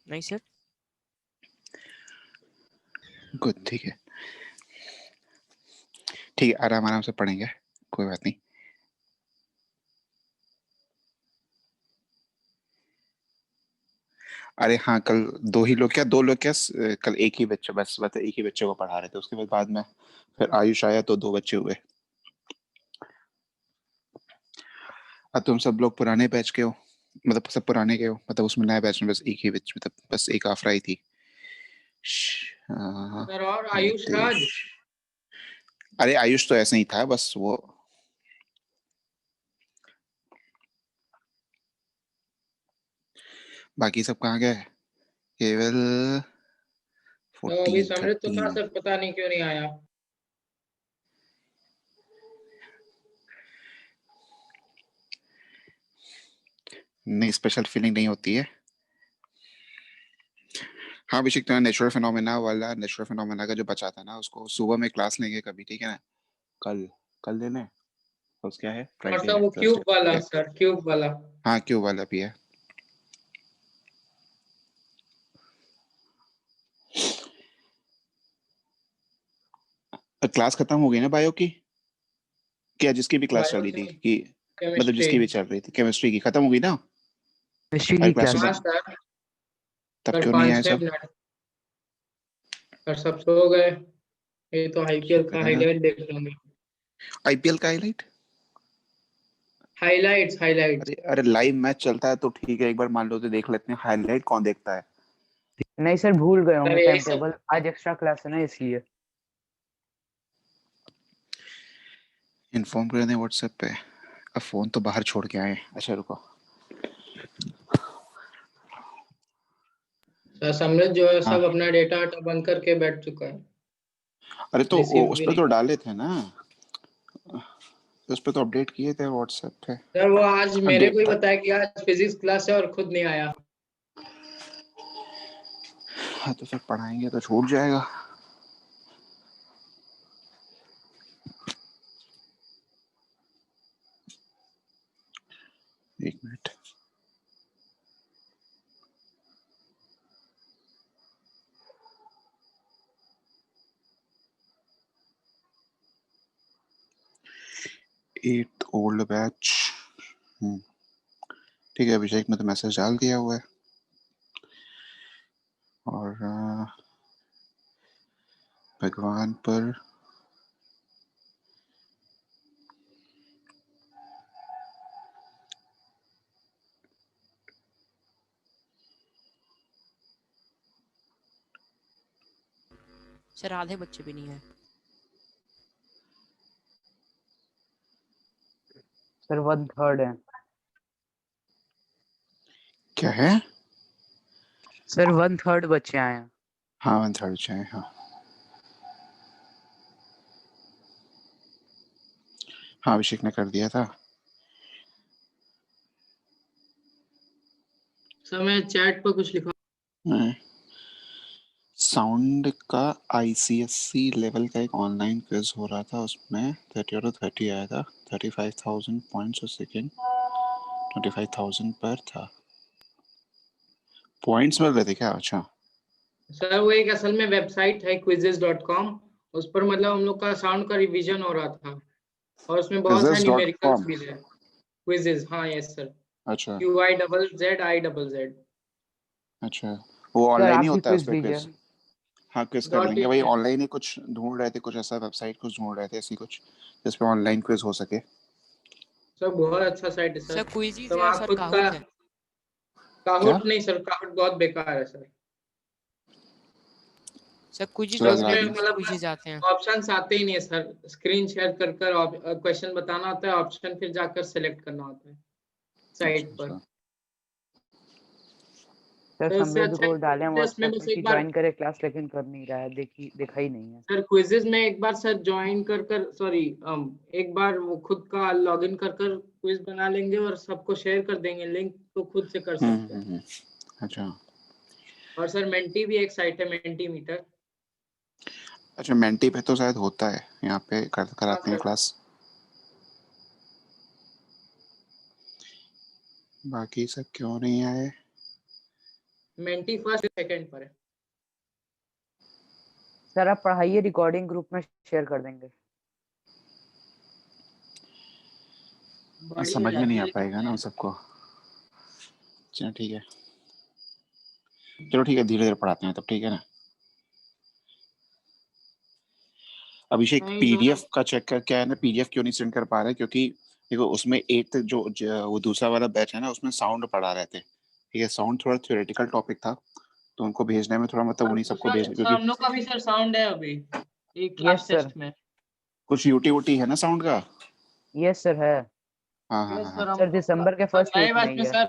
नहीं sir. Good, ठीक है ठीक है, आराम आराम से पढ़ेंगे, कोई बात नहीं। अरे हाँ, कल दो ही लोग क्या, दो लोग क्या, कल एक ही बच्चा, बस एक ही बच्चे को पढ़ा रहे थे, उसके बाद में फिर आयुष आया तो दो बच्चे हुए। अब तुम सब लोग पुराने बैच के हो, मतलब सब पुराने के हो, मतलब उसमें नया बैच में बस एक ही बैच, मतलब बस एक आफरा ही थी। सर और आयुष नितेश। राज। अरे आयुष तो ऐसे ही था बस वो। बाकी सब कहाँ गए? केवल तो अभी 14 समृद्ध तो था 13। सर, पता नहीं क्यों नहीं आया। नहीं, स्पेशल फीलिंग नहीं होती है। हाँ अभिषेक, तो नेचुरल फिनोमेना का जो बचा था ना, उसको सुबह में क्लास लेंगे कभी, ठीक है ना? कल, कल लेने। उस क्या है, और फ्राइडे सर है, वो क्यूब वाला, थर्सडे। सर क्यूब वाला। हाँ क्यों वाला भी है। क्लास खत्म हो गई ना बायो की? क्या जिसकी भी क्लास चल बायो रही थी की, कि, मतलब केमिस्ट्री। जिसकी भी चल रही थी, केमिस्ट्री की खत्म हो गई ना? केमिस्ट्री हर की क्लास क्लास। में हाँ सब, सर। तब सर क्यों नहीं आए 5-6 सब? मिनट। सर सब सो गए। ये तो आईपीएल का शुक्र है। हाईलाइट देख लूंगी। आईपीएल का हाईलाइट? Highlights highlights. अरे अरे, लाइव मैच चलता है तो ठीक है, एक बार मान लो तो देख लेते हैं, हाईलाइट कौन देखता है? नहीं सर, भूल गए सर होंगे यही टाइम सब। टेबल, आज एक्स्ट्रा क्लास है ना इसलिए। इन्फॉर्म कर दें व्हाट्सएप पे। अब फोन तो बाहर छोड़ के आए, अच्छा रुको। सर समृद्ध जो है हाँ, सब अपना डेटा बंद करके बैठ चुका है। अरे तो रिसीव उस भी पर नहीं। तो डाले थे ना, उस पर तो अपडेट किए थे व्हाट्सएप पे। सर वो आज अब मेरे को ही डेट, बताया कि आज फिजिक्स क्लास है और खुद नहीं आया। हाँ तो फिर पढ़ाएंगे तो छूट जाएगा। एक मिनट। Eight old batch. ठीक है अभिषेक, मैं तो मैसेज डाल दिया हुआ है। और भगवान पर सर आधे बच्चे भी नहीं है। सर 1/3 है। क्या है? सर 1/3 बच्चे आए हैं। हाँ 1/3 चाहिए, हाँ। हाँ अभिषेक ने कर दिया था। सर मैं चैट पर कुछ लिखा। साउंड का आईसीएससी लेवल का एक ऑनलाइन क्विज हो रहा था, उसमें 30 आया था। 35,000 पॉइंट्स उस सेकेंड, 25,000 पर था। पॉइंट्स मिल रहे थे क्या? अच्छा। सर वो एक असल में वेबसाइट है quizzes.com। उस पर मतलब हम लोग का साउंड का रिवीजन हो रहा था और उसमें बहुत सारे फिजर्स डॉट न्यूमेरिकल्स कॉम भी है। क्विजेज, हाँ यस सर। अच्छा QIZZIZZ। अच्छा, वो सर ऑनलाइन ही आप भी होता है उस क्विज पे दीजिए। क्विज? हाँ क्विज कर डॉट लेंगे, इन वही है। ऑनलाइन ही कुछ ढूंढ रहे थे, कुछ ऐसा वेबसाइट कुछ ढूंढ रहे थे, ऐसी कुछ जिसपे ऑनलाइन क्विज हो सके। सर बहुत अच्छा साइट है सर सर। क्विजीज तो है, आप सर खुद का। काहूट है। क्या? काहुट नहीं सर, काहुट बहुत बेकार है सर। सर क्विजीज सर सूरज उसमें उसमें आदमी। इंग्लिश मतलब क्विजीज आते हैं। ऑप्शंस आते ही नहीं है सर। स्क्रीन शेयर कर कर क्वेश्चन बताना होता है, ऑप्शन फिर जाकर सेलेक्ट करना होता है अच्छा साइट पर। अच्छा। सर तो उससे समृद्ध अच्छा को डालें है उसमें व्हाट्सएप बस पे कि एक बार। ज्वाइन करे क्लास, लेकिन कर नहीं रहा है, देखा ही नहीं है। सर क्विजेज में एक बार सर ज्वाइन कर कर सॉरी, एक बार वो खुद का लॉगिन कर कर क्विज बना लेंगे और सबको शेयर कर देंगे लिंक, तो खुद से कर सकते हैं। हम्म। अच्छा और सर मेंटी भी एक साइट है, मेंटी मीटर। अच्छा, मेंटी पे तो शायद होता है, यहाँ पे हाँ कराते हैं सर। क्लास। बाकी सब क्यों नहीं आए? मेंटी फर्स्ट सेकंड पर है। सर आप पढ़ाइए, रिकॉर्डिंग ग्रुप में शेयर कर देंगे। बढ़िया समझ में नहीं आ जाती है। पाएगा ना उन सबको। चलो ठीक है, चलो ठीक है, धीरे धीरे पढ़ाते हैं तब, ठीक है ना। अभिषेक नहीं पीडीएफ सर, का चेक कर, क्या है ना, पीडीएफ क्यों नहीं सेंड कर पा रहे, क्योंकि देखो उसमें एट वो दूसरा वाला बैच है ना, उसमें साउंड पढ़ा रहे थे, ठीक है, साउंड थोड़ा थ्योरेटिकल टॉपिक था, तो उनको भेजने में थोड़ा मतलब और उन्हीं सबको भेजने, दूसरा क्योंकि हम लोग का भी सर साउंड है अभी एक क्लास यस सर, टेस्ट में। कुछ यूटी वूटी है ना साउंड का। यस सर है। हाँ हाँ यस हाँ हाँ। सर, हम सर दिसंबर के फर्स्ट नए वीक में बैच ही में है।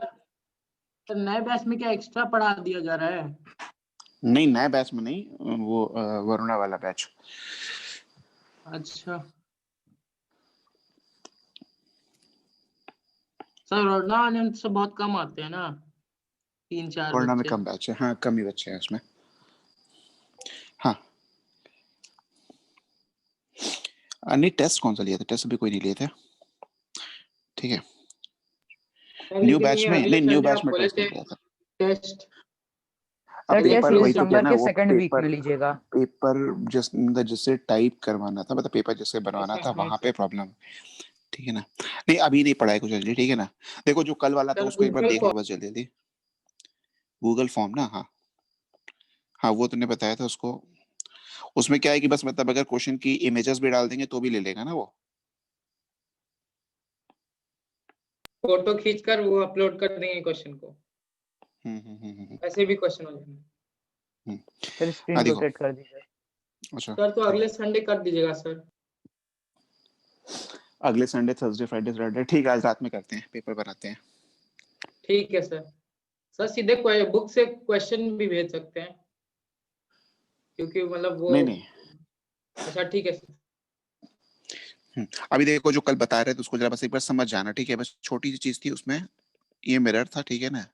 सर नए बैच में क्या एक्स्ट्रा पढ़ा दिया जा रहा है? नहीं, नए बैच में नहीं, वो वरुणा वाला बैच। अच्छा सर, और ना आने से बहुत कम आते हैं ना, 3-4 वरुणा में बच्चे। कम बैच है, हाँ कम ही बच्चे हैं उसमें। हाँ नहीं, टेस्ट कौन सा लिया था, टेस्ट अभी कोई नहीं लिए थे, ठीक है। सर न्यू लेकिन बैच ये में अगले नहीं, न्यू संडे बैच आप में बोले टेस्ट थे नहीं लिया था। टेस्ट। अब सर टेस्ट पेपर वही तो क्या दिसंबर ना, के वो सेकंड वीक में पेपर लीजिएगा। पेपर जिस मतलब जिससे टाइप करवाना था, मतलब पेपर जिससे बनवाना था, वहां असेसमेंट पे प्रॉब्लम, ठीक है ना। नहीं अभी नहीं पढ़ाई कुछ जल्दी, ठीक है ना। देखो जो कल वाला था सर, उसको एक बार गूगल देख लो बस जल्दी जल्दी। गूगल फॉर्म ना, हाँ हाँ वो तुमने बताया था उसको। उसमें क्या है कि बस मतलब अगर क्वेश्चन की इमेजेस भी डाल देंगे तो भी ले लेगा ना वो। फोटो खींचकर वो अपलोड कर देंगे क्वेश्चन को, हम्म। ऐसे भी क्वेश्चन हो जाएंगे। हम्म। सर हाँ स्क्रीन देखो, रोटेट कर दीजिए। अच्छा सर तो ठीक अगले है, संडे कर दीजिएगा सर। अगले संडे, थर्सडे, फ्राइडे, सैटरडे, ठीक है, आज रात में करते हैं, पेपर बनाते हैं। ठीक है सर। सर सीधे बुक से क्वेश्चन भी भेज सकते हैं, क्योंकि मतलब वो। नहीं नहीं, अच्छा ठीक है सर। अभी देखो जो कल बता रहे थे उसको जरा बस एक बार समझ जाना, ठीक है, बस छोटी सी चीज थी उसमें, ये मिरर था, ठीक है ना,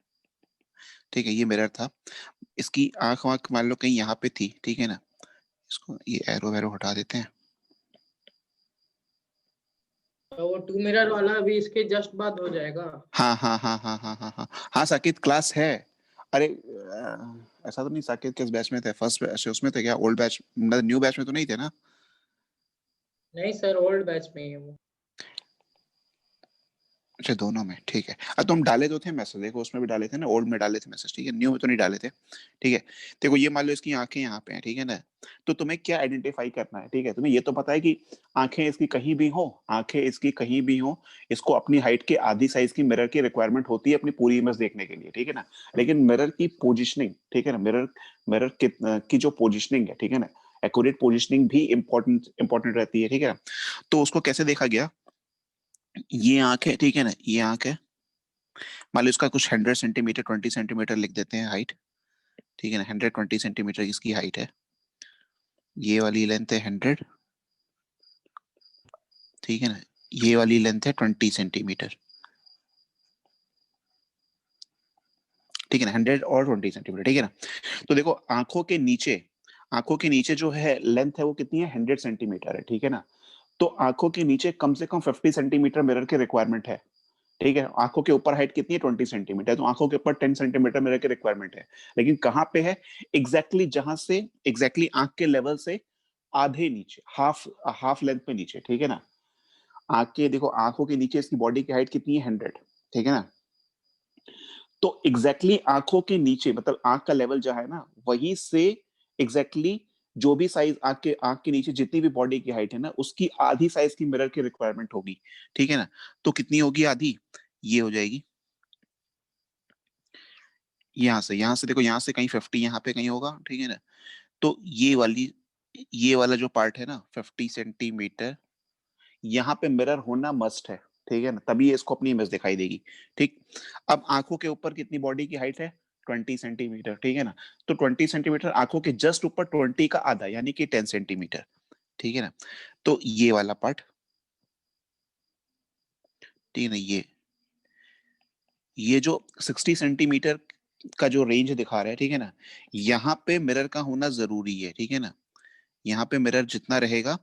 ठीक है, ये मिरर था, इसकी आंख वाँख मान लो कहीं यहाँ पे थी, ठीक है ना, इसको ये एरो वैरो हटा देते हैं। तो वो 2 मिरर वाला अभी इसके जस्ट बाद हो जाएगा। हाँ हाँ हाँ हाँ हाँ हाँ हाँ हाँ, साकेत क्लास है। अरे ऐसा तो नहीं, साकेत किस बैच में थे, फर्स्ट बैच उसमें थे क्या, ओल्ड बैच मतलब न्यू बैच में तो नहीं थे ना। नहीं सर, ओल्ड बैच में ही है वो। अच्छा दोनों में, ठीक है। तो हम डाले तो थे मैसेज, देखो उसमें भी डाले थे ना, ओल्ड में डाले थे मैसेज, ठीक है, न्यू में तो नहीं डाले थे, ठीक है। देखो ये मान लो इसकी आंखें यहाँ पे हैं, ठीक है ना, तो तुम्हें क्या आइडेंटिफाई करना है, ठीक है, तुम्हें ये तो पता है कि आंखें इसकी कहीं भी हो, आंखें इसकी कहीं भी हो, इसको अपनी हाइट के आधी साइज की मिरर की रिक्वायरमेंट होती है अपनी पूरी इमेज देखने के लिए, ठीक है ना। लेकिन मिरर की पोजिशनिंग, ठीक है ना, मिरर मिरर की जो पोजिशनिंग है, ठीक है ना, एक्यूरेट पोजिशनिंग भी इंपॉर्टेंट रहती है, ठीक है ना। तो उसको कैसे देखा गया, ये आंख है, ठीक है ना, ये आंख है, मान लो इसका कुछ 100 सेंटीमीटर, 20 सेंटीमीटर लिख देते हैं हाइट, ठीक है ना, 120 सेंटीमीटर इसकी हाइट है, ये वाली लेंथ है 100, ठीक है ना, ये वाली लेंथ है 20 सेंटीमीटर, ठीक है ना, 100 और 20 सेंटीमीटर, ठीक है ना। तो देखो आंखों के नीचे जो है लेंथ है वो कितनी है, 100 सेंटीमीटर है, ठीक है ना। तो आंखों के नीचे कम से कम 50 सेंटीमीटर मिरर की रिक्वायरमेंट है, ठीक है। आंखों के ऊपर हाइट कितनी है, 20 सेंटीमीटर, तो आंखों के ऊपर 10 सेंटीमीटर मिरर की रिक्वायरमेंट है, लेकिन कहां पे है, जहां से आंख के लेवल से आधे नीचे, हाफ हाफ लेंथ पे नीचे, ठीक है ना। देखो आंखों के नीचे इसकी बॉडी की हाइट कितनी है, 100, ठीक है ना। तो आंखों के नीचे मतलब आंख का लेवल जो है ना, वहीं से जो भी साइज आंख के नीचे जितनी भी बॉडी की हाइट है ना, उसकी आधी साइज की मिरर की रिक्वायरमेंट होगी, ठीक है ना। तो कितनी होगी आधी, ये हो जाएगी, यहाँ से देखो, यहाँ से कहीं 50 यहाँ पे कहीं होगा, ठीक है ना। तो ये वाला जो पार्ट है ना, 50 सेंटीमीटर, यहाँ पे मिरर होना मस्ट है, ठीक है ना, तभी इसको अपनी इमेज दिखाई देगी, ठीक। अब आंखों के ऊपर कितनी बॉडी की हाइट है, 20 सेंटीमीटर, ठीक है ना। तो 20 सेंटीमीटर आंखों के जस्ट ऊपर 20 का आधा यानी कि 10 सेंटीमीटर, ठीक है ना। तो ये वाला पार्ट, ठीक है ना, ये जो 60 सेंटीमीटर का जो रेंज दिखा रहा है, ठीक है ना, यहाँ पे मिरर का होना जरूरी है, ठीक है ना। यहाँ पे मिरर जितना रहेगा,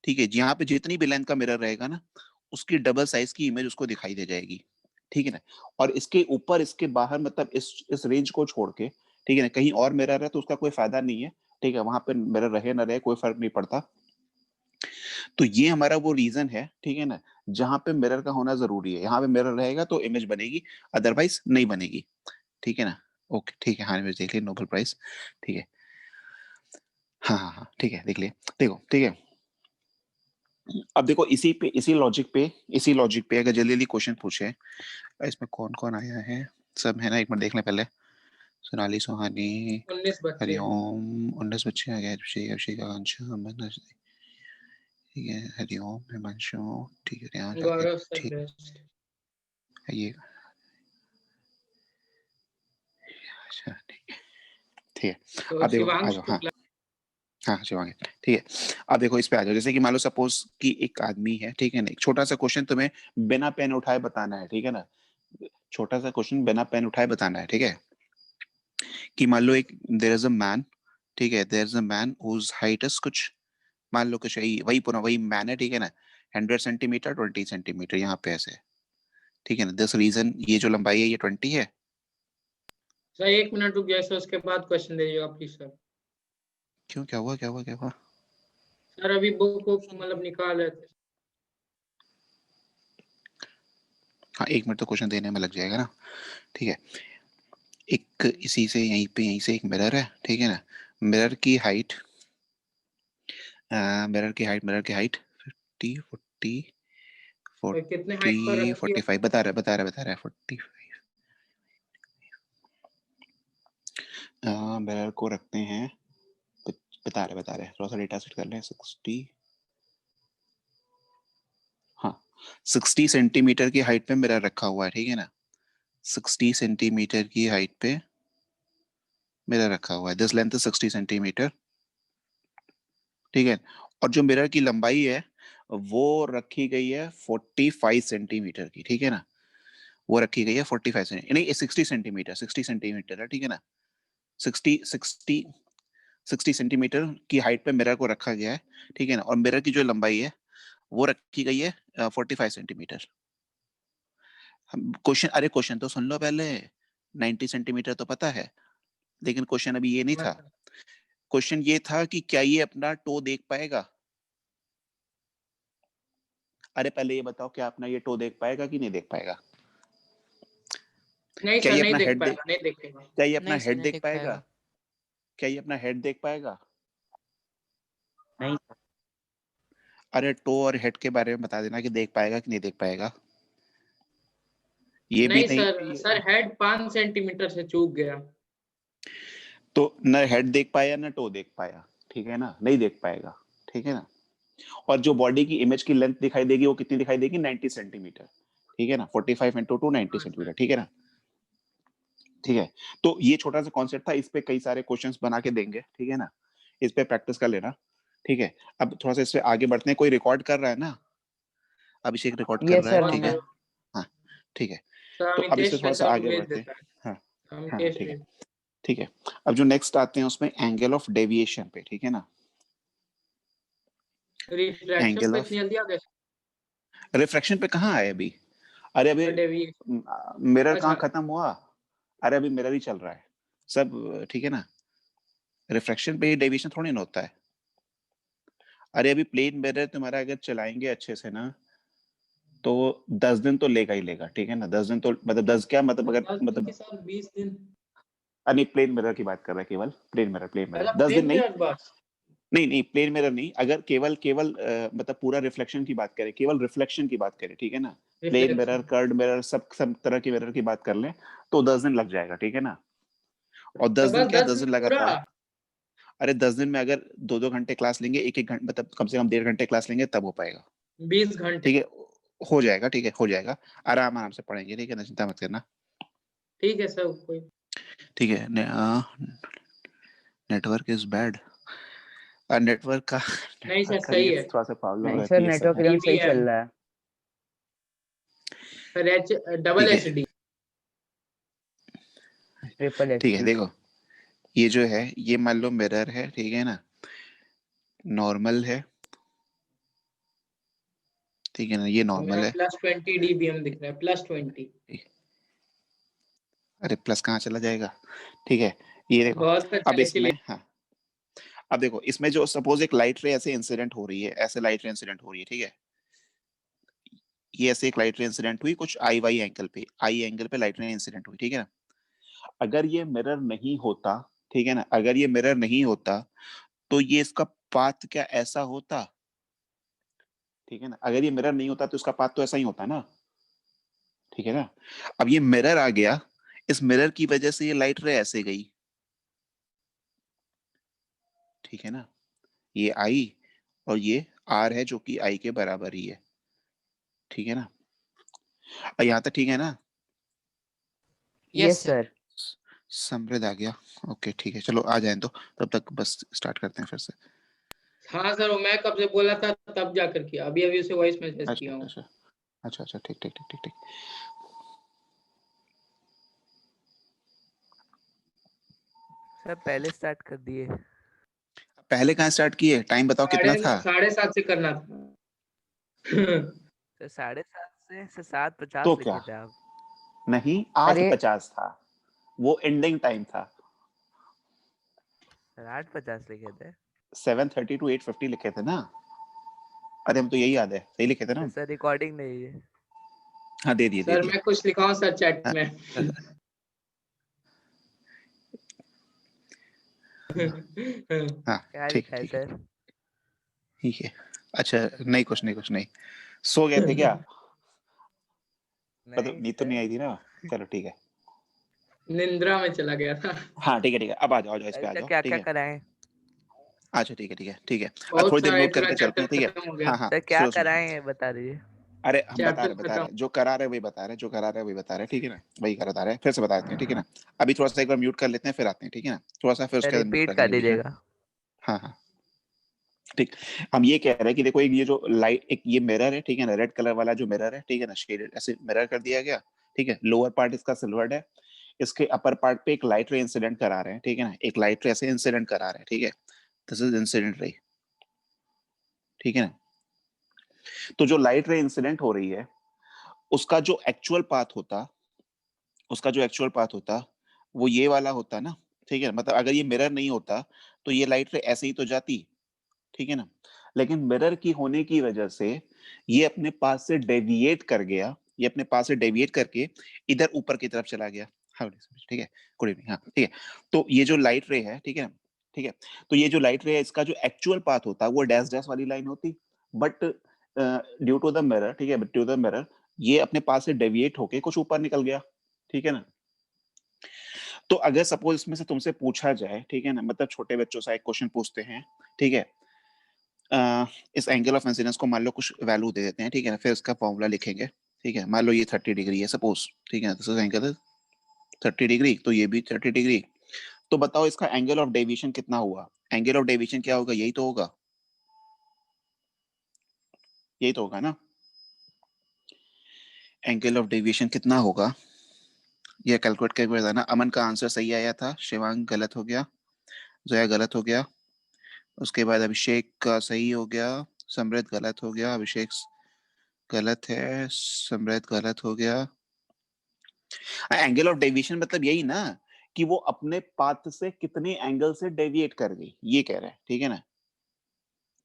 ठीक है, यहाँ पे जितनी भी लेंथ का मिरर रहेगा ना, उसकी डबल साइज की इमेज उसको दिखाई दे जाएगी, ठीक है ना। और इसके ऊपर इसके बाहर मतलब इस रेंज को छोड़ के ठीक है ना, कहीं और मिरर है तो उसका कोई फायदा नहीं है, ठीक है, वहां पे मिरर रहे ना रहे कोई फर्क नहीं पड़ता। तो ये हमारा वो रीजन है, ठीक है ना, जहां पे मिरर का होना जरूरी है, यहाँ पे मिरर रहेगा तो इमेज बनेगी, अदरवाइज नहीं बनेगी, ठीक है ना। ओके ठीक है, हाँ इमेज देख लिया, नोबल प्राइज, ठीक है, हाँ हाँ हाँ ठीक है, देख लिया, देखो ठीक है। अब देखो इसी लॉजिक पे अगर जल्दी जल्दी क्वेश्चन पूछे, इसमें कौन कौन आया है, सब है ना, एक मिनट देख लें पहले। सोनाली सुहानी, 19 बच्चे हैं। हरिओम, 19 बच्चे आ गए, अभिषेक आकांक्षा, ठीक है, हरिओम, हिमांशु, ठीक है, यहाँ जाके गौरव ठीक सर्वेस्ट। है ये, अच्छा ठीक है। तो अब देखो आ शिवांश जाओ, हाँ शुक्ला। हाँ शिवांगी, ठीक है। अब देखो इस पे आ जाओ, जैसे कि मान लो सपोज कि एक आदमी है, ठीक है ना, एक छोटा सा क्वेश्चन तुम्हें बिना पेन उठाए बताना है, ठीक है ना, छोटा सा क्वेश्चन बिना पेन उठाए बताना है, ठीक है, कि मान लो एक देयर इज अ मैन, ठीक है, there is a man whose height is कुछ, मान लो कुछ वही पूरा वही मैन है, ठीक है ना, 100 सेंटीमीटर, 20 सेंटीमीटर यहाँ पे ऐसे, ठीक है ना, दिस रीजन ये जो लंबाई है ये 20 है। सर 1 मिनट रुक जाए सर, उसके बाद क्वेश्चन दीजिएगा प्लीज सर। क्यों, क्या हुआ क्या हुआ क्या हुआ? सर अभी बुक मतलब निकाल रहे थे। हाँ 1 मिनट तो क्वेश्चन देने में लग जाएगा ना, ठीक है। एक इसी से यहीं से एक मिरर है, ठीक है ना, मिरर की हाइट, मिरर की हाइट 50 40 और कितने हाइट पर 40 रखी है? 45 बता रहा है 45। मिरर को रखते हैं, बता रहे थोड़ा सा डेटा सेट कर ले, 60, हाँ 60 सेंटीमीटर की हाइट पे मिरर रखा हुआ है, ठीक है ना, 60 सेंटीमीटर की हाइट पे मिरर रखा हुआ है, दिस लेंथ 60 सेंटीमीटर, ठीक है। और जो मिरर की लंबाई है वो रखी गई है 45 सेंटीमीटर की, ठीक है ना, वो रखी गई है 45 सेंटीमीटर, नहीं 60 सेंटीमीटर है, ठीक है ना, 60 सेंटीमीटर की हाइट पे मिरर को रखा गया है, ठीक है ना, और मिरर की जो लंबाई है वो रखी गई है 45 सेंटीमीटर। क्वेश्चन, अरे क्वेश्चन तो सुन लो पहले, 90 सेंटीमीटर तो पता है, लेकिन क्वेश्चन अभी ये नहीं हाँ था, सर। क्वेश्चन ये था कि क्या ये अपना टो देख पाएगा। अरे पहले ये बताओ, क्या अपना ये टो देख पाएगा कि नहीं देख पाएगा? नहीं क्या सर, ये नहीं अपना देख हेड देख, पाएगा, नहीं देखेगा। क्या ये अपना नहीं सर, हेड नहीं देख देख पाएगा? पाएगा। क्या ये अपना हेड देख पाएगा? नहीं सर। अरे टो और हेड के बारे में बता देना कि देख पाएगा कि नहीं देख पाएगा। ये भी नहीं नहीं, सर, सर हेड 5 सेंटीमीटर से चूक गया। तो न हेड देख पाया न टो देख पाया, ठीक है ना, नहीं देख पाएगा, ठीक है ना। और जो बॉडी की इमेज की लेंथ दिखाई देगी वो कितनी दिखाई देगी, 90 सेंटीमीटर, ठीक है ना, 45 इंटू 2 90 हाँ सेंटीमीटर, सर। ठीक है ना, ठीक है। तो ये छोटा सा कॉन्सेप्ट था, इस पे कई सारे क्वेश्चंस बना के देंगे, ठीक है ना, इस पे प्रैक्टिस कर लेना, ठीक है। अब थोड़ा सा इससे आगे बढ़ते हैं, कोई रिकॉर्ड कर रहा है ना, अभिषेक रिकॉर्ड कर ये रहा है, सर बहुत ठीक है, मैंने। सर। हाँ ठीक है। सर तो अब इससे अमितेश थोड़ा सा नेटवर्क आगे भेज बढ़ते हैं, देता है। हाँ हाँ अमितेश ठीक है भेज। ठीक है। अब जो नेक्स्ट आते हैं उसमें एंगल ऑफ डेविएशन पे, ठीक है ना, रिफ्रैक्शन एंगल पे ऑफ इतनी जल्दी आ गए? रिफ्रैक्शन पे कहाँ आए अभी, अरे अभी डेविएशन। मिरर कहाँ अच्छा। खत्म हुआ, अरे अभी मिरर ही चल रहा है सब, ठीक है ना, रिफ्रैक्शन पे ही डेविएशन थोड़ी ना होता है। अरे अभी प्लेन मिरर तुम्हारा अगर चलाएंगे अच्छे से ना तो 10 दिन तो लेगा ही लेगा, ठीक है ना, 10 दिन तो मतलब 10 क्या मतलब, अगर 10 दिन मतलब के साथ 20 दिन। नहीं प्लेन मिरर की बात कर रहा है, केवल प्लेन मिरर अच्छा, 10 दिन प्लेन नहीं, मिरर बस। नहीं प्लेन मिरर नहीं, अगर केवल केवल मतलब पूरा रिफ्लेक्शन की बात करें, केवल रिफ्लेक्शन की बात करें, ठीक है ना, plane mirror reflection. Curved mirror सब तरह के मिरर की बात कर लें तो 10 दिन लग जाएगा, ठीक है ना। और 10 दिन बस क्या, 10 10 दिन दिन पूरा। लगातार, अरे 10 दिन में अगर 2-2 घंटे क्लास लेंगे, 1-1 घंटे मतलब कम से कम 1.5 घंटे क्लास लेंगे तब हो पाएगा, 20 घंटे। ठीक है, हो जाएगा, ठीक है हो जाएगा, आराम आराम से पढ़ेंगे, ठीक है ना, चिंता मत करना, ठीक है सर, कोई। ठीक है। नेटवर्क इज बैड, नेटवर्क का नहीं सर, नेटवर्क का सही ये है। थोड़ा सा प्रॉब्लम नहीं सर, रहती है सब नेटवर्क में। एकदम सही चल डीबीएम। रहा है। सर डबल ठीक है एचडी। ट्रिपल ठीक है, एचडी। देखो ये जो है ये मान लो मिरर है, ठीक है ना, नॉर्मल है, ठीक है ना, ये मेरा नॉर्मल है, +20 डीबीएम दिख रहा है, +20। अरे प्लस कहाँ चला जाएगा, ठीक है, ये देखो बहुत अच्छा अब इसमें, एक्चुअली। हाँ अब देखो इसमें जो सपोज एक लाइट रे ऐसे इंसिडेंट हो रही है, ऐसे लाइट रे इंसिडेंट हो रही है, ठीक है, ये ऐसे एक लाइट रे इंसिडेंट हुई कुछ आई एंगल पे लाइट रे इंसिडेंट हुई, ठीक है ना। अगर ये मिरर नहीं होता, ठीक है ना, अगर ये मिरर नहीं होता तो ये इसका पाथ क्या ऐसा होता, ठीक है ना, अगर ये मिरर नहीं होता तो इसका पाथ तो ऐसा ही होता ना, ठीक है ना। अब ये मिरर आ गया, इस मिरर की वजह से ये लाइट रे ऐसे गई, ठीक है ना, ये आई और ये आर है जो कि आई के बराबर ही है, ठीक है ना। यहाँ तक ठीक है ना। Yes sir. समृद्ध आ गया, ओके ठीक है, चलो आ जाए तो तब तक बस स्टार्ट करते हैं फिर से। हाँ सर, वो मैं कब से बोला था तब जाकर किया, अभी अभी उसे वॉइस मैसेज अच्छा किया हूँ। अच्छा अच्छा अच्छा, ठीक ठीक ठीक ठीक ठीक। सर पहले स्टार्ट कर दिए। पहले कहाँ स्टार्ट किए, टाइम बताओ कितना था। 7:30 से करना था। सर 7:30 से 7:50 तो क्या, लिखे थे आप। नहीं अरे 8:50 था, वो एंडिंग टाइम था। सर 8:50 लिखे थे। 7:30 to 8:50 लिखे थे ना। अरे हम तो यही याद है, सही लिखे थे ना तो हम। सर रिकॉर्डिंग नहीं है। हाँ दे दिए दे सर दिए। मैं कुछ लिखा हूँ सर चैट हाँ, में। हाँ क्या ठीक लिखा है ठीक है सर? ठीक है। अच्छा नहीं कुछ नहीं कुछ नहीं, सो गए थे क्या, मतलब नहीं नींद तो नहीं सर। आई थी ना। चलो ठीक है, निंद्रा में चला गया था। हाँ ठीक है, अब आ जाओ इस पे आ ऐसा जाओ, क्या ठीक क्या है। कराएं? अच्छा ठीक है अब बहुत थोड़ी देर सारा म्यूट पूरा करके चलते चैप्टर हैं, ठीक है। खत्म हो गया। हाँ हाँ सर क्या सुनो सुनो सुनो, कराएं ये बता दीजिए। अरे हम चैप्टर बता खत्म। रहे जो करा रहे वही बता रहे, जो करा रहे वही बता रहे, ठीक है ना, वही करा रहे, फिर से बता देते हैं, ठीक है ना। अभी थोड़ा सा एक बार म्यूट कर लेते हैं फिर आते हैं, ठीक है ना, थोड़ा सा फिर सर उसके बाद म्यूट रिपीट कर कर लेंगे बीच में। दीजिएगा। हाँ हाँ ठीक। हम ये कह रहे हैं कि देखो एक ये जो लाइट, एक ये मिरर है, ठीक है ना, रेड कलर वाला जो मिरर है, ठीक है ना, शेडेड ऐसे मिरर कर दिया गया, ठीक है, लोअर पार्ट इसका सिल्वर्ड है, इसके अपर पार्ट पे एक लाइट रे इंसिडेंट करा रहे हैं, ठीक है ना, एक लाइट रे ऐसे इंसिडेंट करा रहे हैं, ठीक है, दिस इज इंसिडेंट रे, ठीक है ना। तो जो लाइट रे इंसिडेंट हो रही है उसका जो एक्चुअल पाथ होता, उसका जो एक्चुअल पाथ होता वो ये वाला होता ना, ठीक है, मतलब अगर ये मिरर नहीं होता तो ये लाइट रे ऐसे ही तो जाती, ठीक है ना, लेकिन मिरर की होने की वजह से ये अपने पास से डेविएट कर गया, ये अपने पास से डेविएट करके इधर ऊपर की तरफ चला गया। हाँ ठीक है, गुड इवनिंग, हाँ ठीक है। तो ये जो लाइट रे है, ठीक है, ठीक है, तो ये जो लाइट रे है इसका जो एक्चुअल पाथ होता वो डैश डैश वाली लाइन होती, but due to the mirror, ठीक है, ड्यू टू द मिरर ये अपने पास से डेविएट होके कुछ ऊपर निकल गया, ठीक है ना। तो अगर सपोज इसमें से तुमसे पूछा जाए, ठीक है ना, मतलब छोटे बच्चों से एक क्वेश्चन पूछते हैं, ठीक है, इस एंगल ऑफ इंसिडेंस को मान लो कुछ वैल्यू दे देते हैं, ठीक है ना, फिर इसका फॉर्मूला लिखेंगे, ठीक है, मान लो ये 30 डिग्री है सपोज, ठीक है, दिस इज एंगल 30 डिग्री, तो ये भी 30 डिग्री, तो बताओ इसका एंगल ऑफ डेविएशन कितना हुआ, एंगल ऑफ डेविएशन क्या होगा, यही तो होगा, यही तो होगा ना, एंगल ऑफ डेविएशन कितना होगा, ये कैलकुलेट करके बताना। अमन का आंसर सही आया था, शिवांग गलत हो गया, जोया गलत हो गया, उसके बाद अभिषेक का सही हो गया, समृद्ध गलत हो गया, अभिषेक गलत है, समृद्ध गलत हो गया। एंगल ऑफ डेविएशन मतलब यही ना कि वो अपने पाथ से कितने एंगल से डेविएट कर गई, ये कह रहे हैं, ठीक है ना,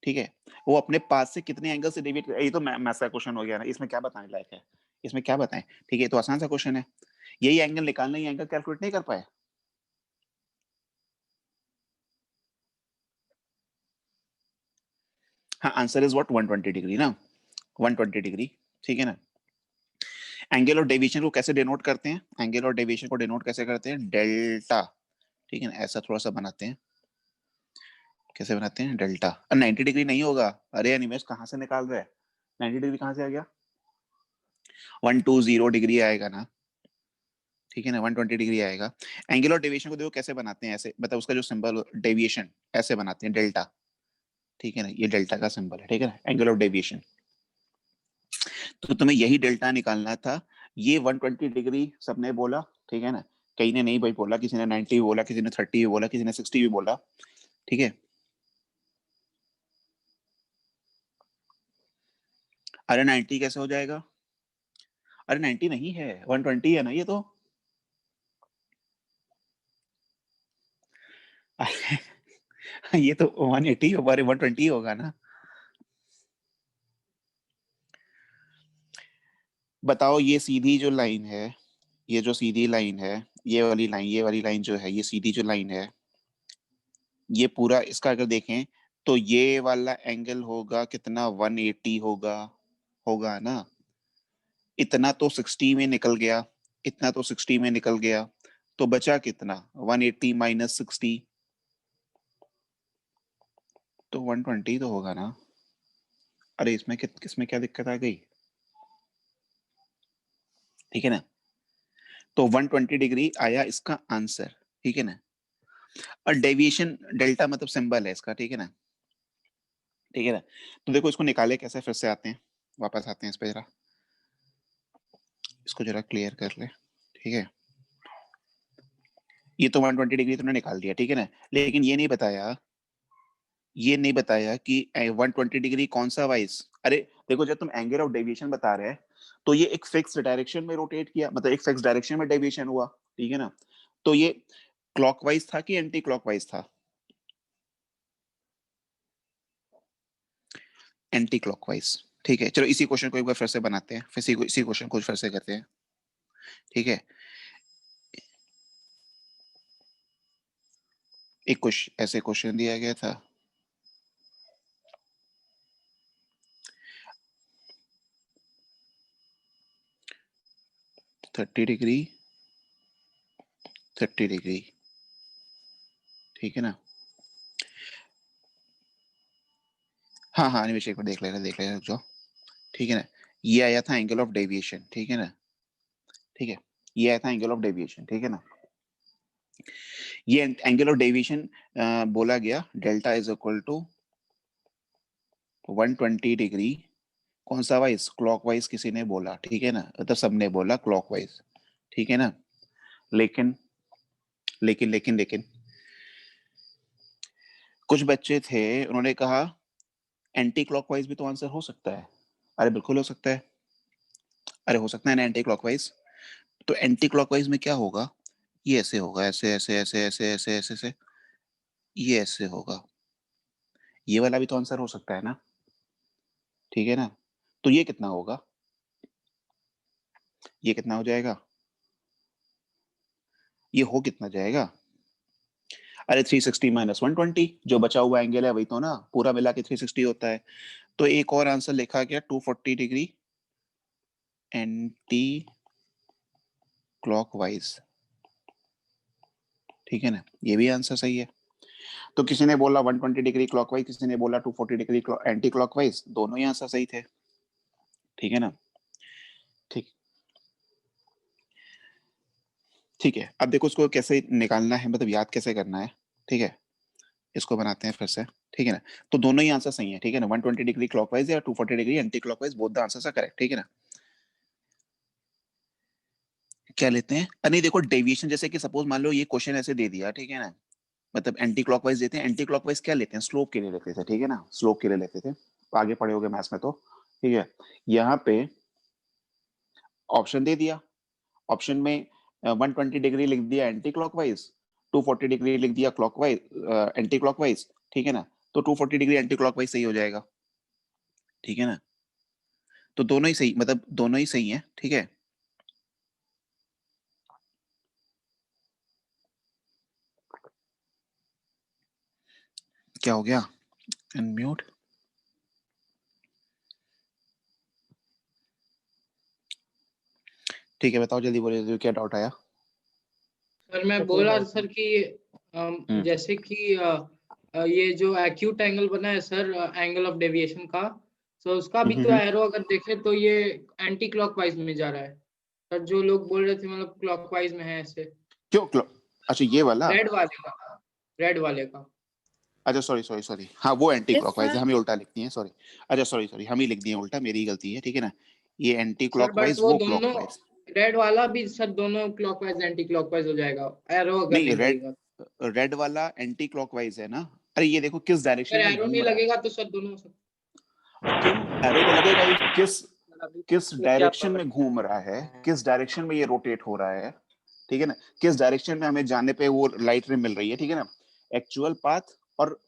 ठीक है, वो अपने पाथ से कितने एंगल से डेविएट, ये तो मैथ्स का क्वेश्चन हो गया ना, इसमें क्या बताने लायक है, इसमें क्या बताएं, ठीक है, तो आसान सा क्वेश्चन है, यही एंगल निकालना, ये एंगल कैलकुलेट नहीं कर पाए। हाँ आंसर इज व्हाट 120 डिग्री ना, 120 डिग्री, ठीक है ना। एंगल ऑफ डेविएशन को कैसे डिनोट करते हैं, एंगल ऑफ डेविएशन को डिनोट कैसे करते हैं, डेल्टा, ठीक है ना, ऐसा थोड़ा सा बनाते हैं, कैसे बनाते हैं, डेल्टा, 90 डिग्री नहीं होगा, अरे अनिमेश कहाँ से निकाल रहे हैं, 90 डिग्री कहाँ से आ गया, 120 डिग्री आएगा ना, ठीक है ना, 120 डिग्री आएगा। एंगल ऑफ डेविएशन को देखो कैसे बनाते हैं, ऐसे मतलब उसका जो सिंबल डेविएशन ऐसे बनाते हैं, डेल्टा, ठीक है ना, ये डेल्टा का सिंबल है, ठीक है ना, एंगल ऑफ डेविएशन। तो तुम्हें यही डेल्टा निकालना था, ये 120 डिग्री सबने बोला, ठीक है ना, कहीं ने नहीं भाई बोला, किसी ने 90 भी बोला, किसी ने 30 भी बोला, किसी ने 60 भी बोला, ठीक है। अरे 90 कैसे हो जाएगा, अरे 90 नहीं है, 120 है ना ये तो, ये तो 180 हमारे 120 होगा ना। बताओ ये सीधी जो लाइन है, ये जो सीधी लाइन है, ये वाली लाइन जो है, ये सीधी जो लाइन है, ये पूरा इसका अगर देखें तो ये वाला एंगल होगा कितना, 180 होगा ना। इतना तो 60 में निकल गया, इतना तो 60 में निकल गया, तो बचा कितना, 180 माइनस 60, तो 120 तो होगा ना। अरे इसमें किसमें क्या दिक्कत आ गई, ठीक है ना। तो 120 डिग्री आया इसका आंसर, ठीक है ना। और डेविएशन डेल्टा मतलब सिंबल है इसका, ठीक है ना, ठीक है ना। तो देखो इसको निकाले कैसे, फिर से आते हैं, वापस आते हैं इस पे जरा, इसको जरा क्लियर कर ले, ठीक है। ये तो 120 डिग्री तुमने निकाल दिया, ठीक है ना, लेकिन ये नहीं बताया कि 120 डिग्री कौन सा वाइज। अरे देखो जब तुम एंगल ऑफ डेविएशन बता रहे हैं तो ये एक फिक्स डायरेक्शन में रोटेट किया, मतलब एक फिक्स डायरेक्शन में डेविएशन हुआ, ठीक है ना। तो ये क्लॉकवाइज था कि एंटी क्लॉकवाइज था, एंटी क्लॉकवाइज, ठीक है। चलो इसी क्वेश्चन को एक बार फिर से बनाते हैं, फिर इसी क्वेश्चन को फिर से करते हैं, ठीक है। एक कुछ ऐसे क्वेश्चन दिया गया था, थर्टी डिग्री, ठीक है ना। हाँ हाँ अनिमेश एक बार देख लेना रुक जाओ, ठीक है ना। ये आया था एंगल ऑफ डेविएशन, ठीक है ना, ठीक है। ये आया था एंगल ऑफ डेविएशन, ठीक है ना। ये एंगल ऑफ डेविएशन बोला गया delta is equal to 120 degree, कौन सा वाइज, क्लॉकवाइज किसी ने बोला, ठीक है ना, मतलब सबने बोला क्लॉकवाइज, ठीक है ना। लेकिन लेकिन लेकिन लेकिन कुछ बच्चे थे उन्होंने कहा एंटी क्लॉकवाइज भी तो आंसर हो सकता है। अरे बिल्कुल हो सकता है, अरे हो सकता है ना एंटी क्लॉकवाइज। तो एंटी क्लॉकवाइज में क्या होगा, ये ऐसे होगा, ऐसे ऐसे ऐसे ऐसे ऐसे ऐसे ऐसे, ये ऐसे होगा, ये वाला भी तो आंसर हो सकता है ना, ठीक है ना। तो ये कितना होगा, ये कितना हो जाएगा, ये हो कितना जाएगा, अरे 360 माइनस 120, जो बचा हुआ एंगल है वही तो ना, पूरा मिला के 360 होता है। तो एक और आंसर लिखा गया 240 डिग्री एंटी क्लॉकवाइज, ठीक है ना, ये भी आंसर सही है। तो किसी ने बोला 120 डिग्री क्लॉकवाइज, किसी ने बोला 240 डिग्री एंटी क्लॉकवाइज, दोनों ही आंसर सही थे, ठीक है ना। ठीक, ठीक है। अब देखो इसको कैसे निकालना है, मतलब याद कैसे करना है, ठीक है। इसको बनाते हैं फिर से, ठीक है ना। तो दोनों ही आंसर सही है, ठीक है ना, 120 डिग्री क्लॉकवाइज या 240 degree anti clockwise, both the answers are correct, ठीक है ना। क्या लेते हैं, नहीं देखो डेविएशन, जैसे कि सपोज मान लो ये क्वेश्चन ऐसे दे दिया, ठीक है ना, मतलब एंटी क्लॉकवाइज देते हैं, एंटी क्लॉकवाइज क्या लेते हैं, स्लोप के लिए लेते थे, ठीक है ना, स्लोप के लिए लेते थे, आगे पढ़े होगे मैथ्स में तो, ठीक है। यहाँ पे ऑप्शन दे दिया, ऑप्शन में 120 डिग्री लिख दिया एंटी क्लॉकवाइज, 240 डिग्री लिख दिया क्लॉकवाइज, एंटी क्लॉकवाइज, ठीक है ना। तो 240 डिग्री एंटी क्लॉकवाइज सही हो जाएगा, ठीक है ना। तो दोनों ही सही, मतलब दोनों ही सही है, ठीक है। क्या हो गया, अनम्यूट, ठीक है। बताओ जल्दी बोले, क्या डाउट आया। सर मैं बोल रहा सर कि जैसे कि ये जो एक्यूट एंगल बना है सर, एंगल ऑफ डेविएशन का, तो उसका भी तो एरो अगर देखे तो ये एंटी क्लॉकवाइज में जा रहा है सर। जो लोग बोल रहे थे मतलब क्लॉकवाइज में है ऐसे, क्यों अच्छा ये वाला, रेड वाले का। अच्छा सॉरी, हाँ वो एंटी क्लॉकवाइज है, हमें उल्टा लिखती है, सॉरी। अच्छा सॉरी हम ही लिख दिए उल्टा, मेरी गलती है, ठीक है ना। ये एंटी सर बट क्लॉकवाइज, वो वो दोनों क्लॉकवाइज, रेड वाला भी सर दोनों क्लॉकवाइज एंटी क्लॉकवाइज हो जाएगा, एरो अगर नहीं नहीं रेड, लगेगा। रेड वाला एंटी क्लॉकवाइज है ना। अरे ये देखो किस डायरेक्शन अगर में एरो नहीं घूम रहा है, लगेगा तो सर दोनों हो सकता क्यों, एरो तो लगेगा ही, है। किस डायरेक्शन में घूम रहा है, किस डायरेक्शन में ये रोटेट हो रहा है, ठीक है ना, किस डायरेक्शन में हमें जाने पे वो लाइट रे मिल रही है, ठीक है ना। एक्चुअल पाथ और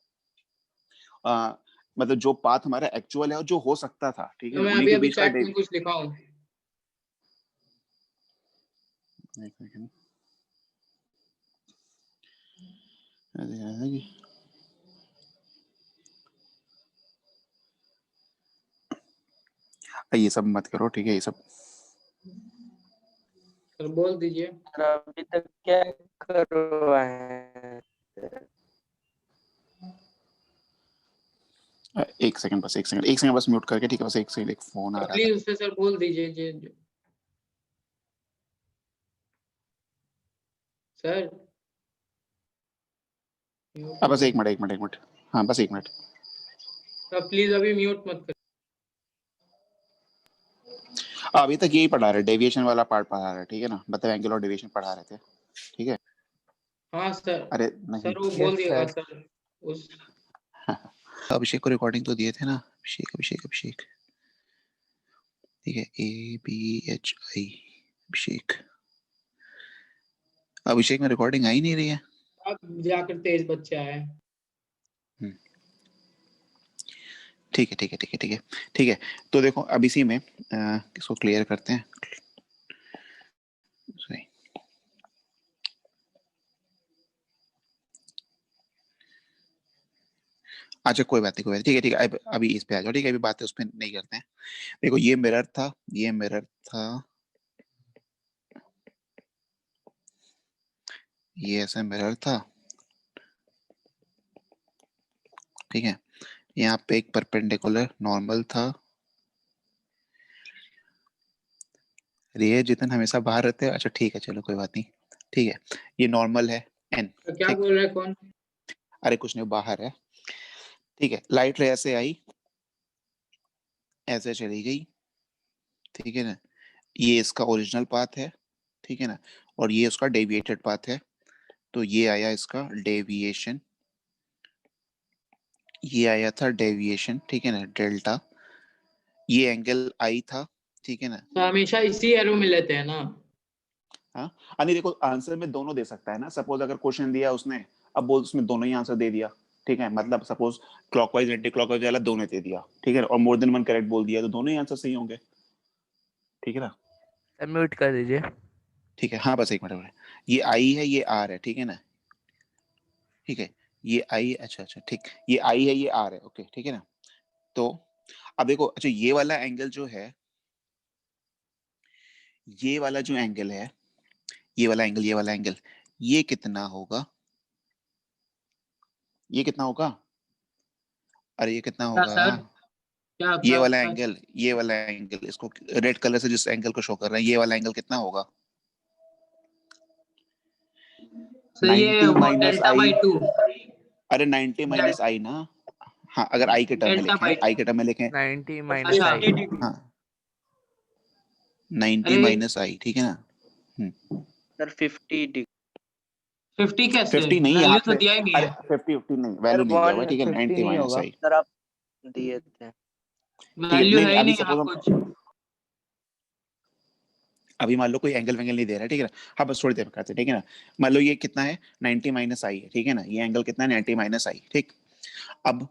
मतलब जो पाथ हमारा एक्चुअल है और जो हो सकता था, ठीक है तो ना, मैं उन्हीं अभी के अभी बीच का चैट में कुछ लिखा हूँ। एक सेकंड। अरे ये सब मत करो, ठीक है, ये सब सर बोल दीजिए। अभी तक क्या करवाए हैं? एक सेकंड बस, एक सेकंड बस म्यूट करके, ठीक है, बस एक सेकंड, एक फोन आ रहा था। प्लीज उससे सर बोल दीजिए सर। बस एक मिनट, हाँ बस एक मिनट। सर प्लीज अभी म्यूट मत कर। अभी तक यही पढ़ा रहे, डेविएशन वाला पार्ट पढ़ा रहे, ठीक है ना, मतलब एंगल और डेविएशन पढ़ा रहे थे, ठीक है। हाँ सर। अरे नहीं सर वो Yes, बोल दिएगा sir. सर उस। अभिषेक को रिकॉर्डिंग तो दिए थे ना, अभिषेक, ठीक है, ABHI अभिषेक में रिकॉर्डिंग आ ही नहीं रही है। अब जाकर 23 बच्चे आए। ठीक है, तो देखो अब इसी में इसको क्लियर करते हैं। सही, अच्छा कोई बात नहीं, ठीक है, अभी इस पे आ जाओ, ठीक है, अभी बातें उस पे नहीं करते हैं। देखो ये मिरर था, ये ऐसा मिरर था, ठीक है, यहाँ पे एक परपेंडिकुलर नॉर्मल था, ये जितने हमेशा बाहर रहते हैं, अच्छा ठीक है, चलो कोई बात नहीं, ठीक है, ये नॉर्मल है n, तो क्या बोल रहे हैं कौन? अरे कुछ नहीं, बाहर है, ठीक है, लाइट रे ऐसे आई, ऐसे चली गई, ठीक है ना, ये इसका ओरिजिनल पाथ है, ठीक है ना, और ये उसका डेविएटेड पाथ है, तो ये आया इसका डेविएशन, ये आया था डेविएशन, ठीक है ना, डेल्टा, ये एंगल आई था, ठीक है ना। तो हमेशा इसी एरो में लेते हैं ना? हाँ, नहीं देखो आंसर में दोनों दे सकता है ना, सपोज अगर क्वेश्चन दिया उसने, अब बोल उसमें दोनों ही आंसर दे दिया, ठीक है, मतलब सपोज क्लॉकवाइज एंटी क्लॉकवाइज वाला दोनों दे दिया, ठीक है, और मोर देन वन करेक्ट बोल दिया, तो दोनों ही आंसर सही होंगे, ठीक है ना। सर म्यूट कर दीजिए। ठीक है, हाँ बस एक मिनट, ये आई है, ये आर है, ठीक है ना, ठीक है, ये आई, अच्छा ठीक, ये आई है, ये आर है, ओके, ठीक है ना। तो अब देखो, अच्छा ये वाला एंगल जो है, ये वाला जो एंगल है, ये वाला एंगल, ये कितना होगा, ये कितना होगा, अरे ये कितना क्या होगा, सर? क्या ये क्या वाला एंगल, इसको रेड कलर से जिस एंगल को शो कर रहे हैं, ये वाला एंगल कितना होगा, सर ये 90 माइनस डेल्टा बाई आई, 2। अरे 90 माइनस आई ना, हाँ अगर आई के टर्म में डेल्टा लिखें, बाई आई के टर्म में लिखें, 90 माइनस अच्छा आई। हाँ 90 अरे माइनस आई, ठीक है ना, सर 50 डिग्री 50 कैसे? 50 नहीं, यहाँ वैल्यू तो पे दिया ही नहीं अरे है। 50 नहीं, वैल्यू नहीं दिया हुआ, ठीक है, 150 90 नहीं माइनस होगा आई, सर आप दिए थे। ठीक है, वैल्यू है नहीं ही अभी नहीं यहाँ सपोज कुछ। अभी मान लो कोई एंगल वेंगल नहीं दे रहा है, ठीक है ना, हाँ बस थोड़ी देर में करते हैं, ठीक है ना, मान लो ये कितना है 90 माइनस आई है, ठीक है ना, ये एंगल कितना है 90 माइनस आई, ठीक, अब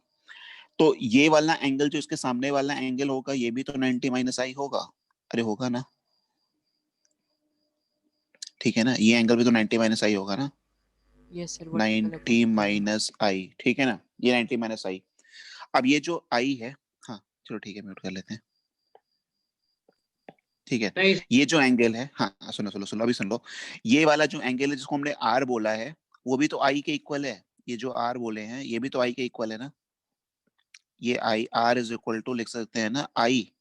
तो ये वाला एंगल जो इसके सामने वाला एंगल होगा, ये भी तो 90 माइनस आई होगा, अरे होगा ना, ठीक है ना, ये एंगल भी तो 90 माइनस आई होगा ना, यस सर 90 माइनस आई, ठीक है ना, ये 90 माइनस आई, अब ये जो आई है, हाँ चलो ठीक है, म्यूट कर लेते हैं, ठीक है, नहीं ये जो एंगल है, हाँ सुनो अभी सुन लो, ये वाला जो एंगल है जिसको हमने आर बोला है, वो भी तो आई के इक्वल है, ये जो आर बोले हैं ये भी तो आई के इक्वल है ना, ये आई, आर इज इक्वल टू लिख सकते हैं ना आई,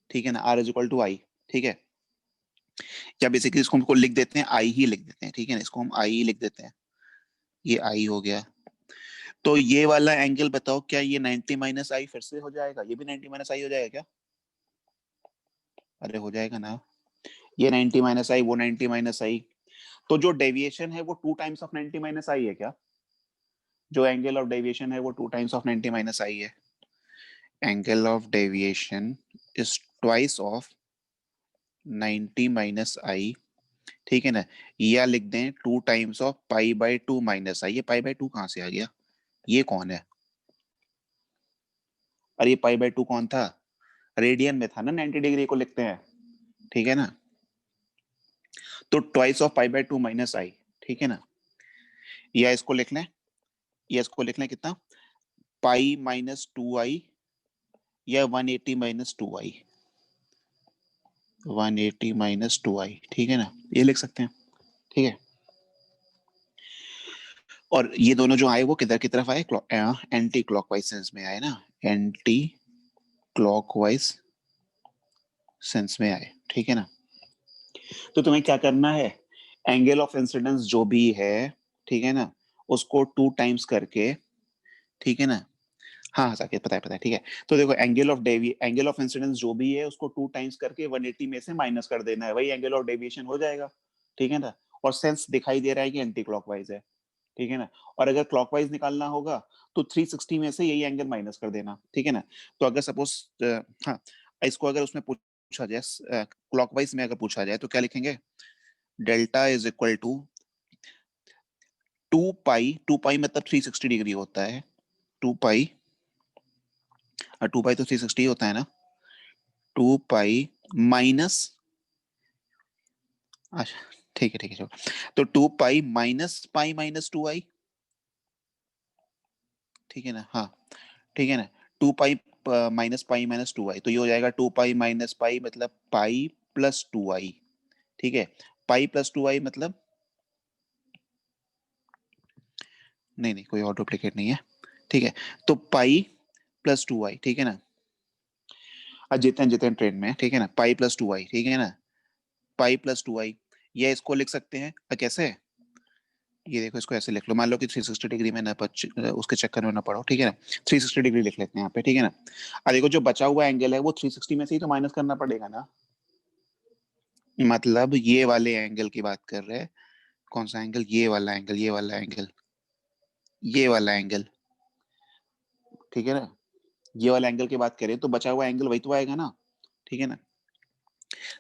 ठीक है ना, आर इज इक्वल टू आई, ठीक है, या बेसिकली इसको हमको लिख देते हैं, आई ही लिख देते हैं, ठीक है ना, इसको हम आई ही लिख देते हैं, ये आई हो गया, तो ये वाला एंगल बताओ क्या ये 90 माइनस आई फिर से हो जाएगा, ये भी 90 माइनस आई हो जाएगा क्या, अरे हो जाएगा ना, ये 90 माइनस आई, वो 90 माइनस आई, तो जो डेविएशन है वो 2 टाइम्स ऑफ 90 माइनस आई है क्या, जो एंगल ऑफ डेविएशन है वो 2 टाइम्स ऑफ 90 माइनस आई है, angle of deviation is twice of 90 minus i, ठीक है ना, या लिख दें 2 times of pi by 2 minus i. ये पाई बाय 2 कहां से आ गया, ये कौन है? अरे ये पाई बाय 2 कौन था? रेडियन में था ना, 90 डिग्री को लिखते हैं, ठीक है ना। तो twice of pi by 2 minus i, ठीक है ना। या इसको लिख लें, या इसको लिख लें कितना, पाई माइनस 2 आई, या 180 माइनस 2 आई, 180 माइनस 2 आई, ठीक है ना, ये लिख सकते हैं, ठीक है। और ये दोनों जो आए वो किधर की तरफ आए, एंटी क्लॉकवाइज सेंस में आए ना, एंटी क्लॉकवाइज सेंस में आए, ठीक है ना। तो तुम्हें क्या करना है, एंगल ऑफ इंसिडेंस जो भी है, ठीक है ना, उसको 2 टाइम्स करके, ठीक है ना। हाँ साकेत पता है, ठीक है। तो देखो एंगल ऑफ इंसिडेंस जो भी है उसको 2 टाइम्स करके 180 में से माइनस कर देना है, वही एंगल ऑफ डेविएशन हो जाएगा, ठीक है ना। और सेंस दिखाई दे रहा है कि एंटी क्लॉकवाइज है, ठीक है ना। और अगर क्लॉकवाइज निकालना होगा तो 360 में से यही एंगल माइनस कर देना, ठीक है ना। तो अगर सपोज, हाँ, इसको अगर उसमें पूछा जाए, क्लॉकवाइज में अगर पूछा जाए तो क्या लिखेंगे, डेल्टा इज इक्वल टू 2 पाई मतलब 360 डिग्री होता है, 2 पाई, और 2 पाई तो 360 होता है ना, 2 पाई माइनस, अच्छा ठीक है चलो, तो 2 pi minus pi minus 2 I, ठीक है ना, हाँ ठीक है ना, 2 pi minus pi minus 2 I, तो ये हो जाएगा 2 पाई माइनस पाई मतलब पाई प्लस 2 आई, ठीक है। पाई प्लस 2 आई मतलब, नहीं कोई और डुप्लीकेट नहीं है, ठीक है। तो पाई प्लस 2 आई, ठीक है ना। आज जितने ट्रेन में, ठीक है ना, पाई प्लस 2 आई, ठीक है ना, पाई प्लस 2 आई। या इसको लिख सकते हैं, कैसे, ये देखो इसको ऐसे लिख लो, मान लो कि 360 डिग्री में ना उसके चक्कर में ना पड़ो, ठीक है ना। 360 डिग्री लिख लेते हैं यहाँ पे, ठीक है ना। अब देखो जो बचा हुआ एंगल है वो 360 में से ही तो माइनस करना पड़ेगा ना, मतलब ये वाले एंगल की बात कर रहे हैं। कौन सा एंगल, ये वाला एंगल, ये वाला एंगल, ये वाला एंगल, ठीक है ना, ये वाला एंगल की बात करें तो बचा हुआ एंगल वही तो आएगा ना, ठीक है ना।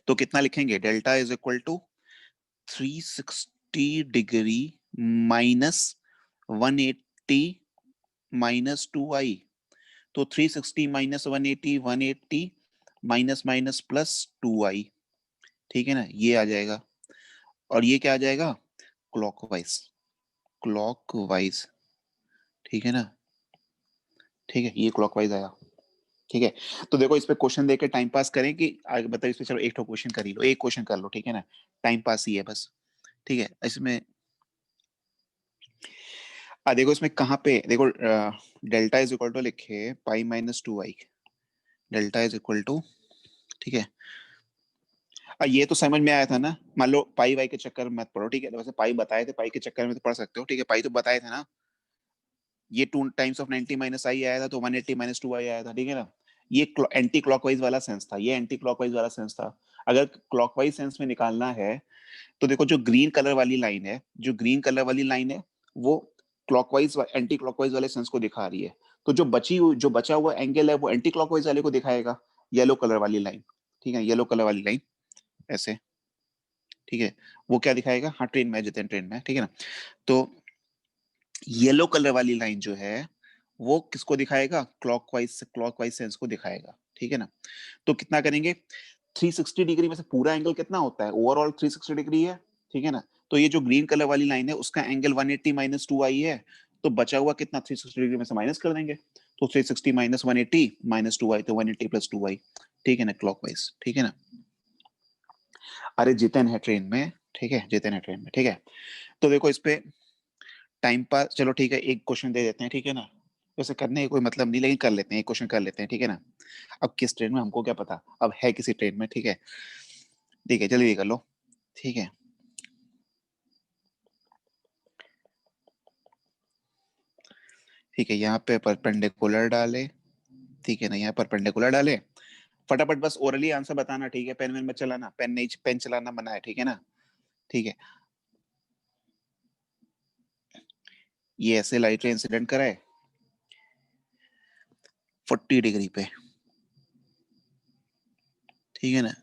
तो कितना लिखेंगे, delta is equal to 360 degree minus 180 minus 2 I. तो 360 minus 180, 180 minus minus plus 2 I, ठीक है ना, ये आ जाएगा। और ये क्या आ जाएगा, क्लॉकवाइज, क्लॉकवाइज, ठीक है ना, ठीक है, ये क्लॉकवाइज आया, ठीक है। तो देखो इस पे क्वेश्चन देके टाइम पास करें कि आगे बताओ, इस पे चलो एक तो क्वेश्चन कर ही लो, एक क्वेश्चन कर लो, ठीक है ना, टाइम पास ही है बस, ठीक है। इसमें देखो इसमें कहाँ पे देखो, डेल्टा इज इक्वल टू लिखे pi minus 2 I, delta is equal to, ठीक है। ये तो समझ में आया था ना, मान लो पाई वाई के चक्कर में मत पड़ो, ठीक है। वैसे पाई बताए थे, पाई के चक्कर में तो पढ़ सकते हो, ठीक है, पाई तो बताए थे ना। ये 2 टाइम्स ऑफ 90 माइनस आई आया था, तो 180 माइनस 2 आई आया था, ठीक है ना। ये एंटी क्लॉकवाइज वाला सेंस था, ये एंटी क्लॉकवाइज वाला सेंस था। अगर क्लॉकवाइज सेंस में निकालना है तो देखो जो ग्रीन कलर वाली लाइन है, जो ग्रीन कलर वाली लाइन है वो क्लॉकवाइज एंटी क्लॉकवाइज वाले सेंस को दिखा रही है। तो जो बचा हुआ एंगल है वो एंटी क्लॉकवाइज वाले को दिखाएगा, येलो कलर वाली लाइन, ठीक है, येलो कलर वाली लाइन ऐसे, ठीक है। वो क्या दिखाएगा, हाँ ट्रेन में, जितने ट्रेन में, ठीक है ना। तो येलो कलर वाली लाइन जो है वो किसको दिखाएगा, क्लॉकवाइज सेंस को दिखाएगा, ठीक है ना। तो कितना करेंगे, 360 डिग्री में से पूरा एंगल कितना होता है, ओवरऑल 360 डिग्री है, ठीक है ना। तो ये जो ग्रीन कलर वाली लाइन है उसका एंगल 180 माइनस 2 आई है, तो बचा हुआ कितना 360 डिग्री में से माइनस कर देंगे, तो 360 माइनस 180 माइनस 2 आई, तो 180 प्लस 2 आई, ठीक है ना, क्लॉकवाइज, ठीक है ना। अरे जितन है ट्रेन में, ठीक है, जितन है ट्रेन में, ठीक है। तो देखो इस पे टाइम पास, चलो ठीक है, एक क्वेश्चन दे देते हैं, ठीक है ना। वैसे करने का कोई मतलब नहीं, लेकिन कर लेते हैं, एक क्वेश्चन कर लेते हैं, ठीक है ना। अब किस ट्रेन में हमको क्या पता, अब है किसी ट्रेन में, ठीक है, ठीक है जल्दी कर लो, ठीक है। ठीक है, यहाँ पे परपेंडिकुलर डाले, ठीक है ना, यहाँ परपेंडिकुलर डाले। फटाफट बस ओरली आंसर बताना, ठीक है, पेन वेन मत चलाना, पेन नहीं, पेन चलाना मना है, ठीक है ना, ठीक है। ये ऐसे लाइट रे इंसिडेंट कराए 40 डिग्री पे, ठीक है ना,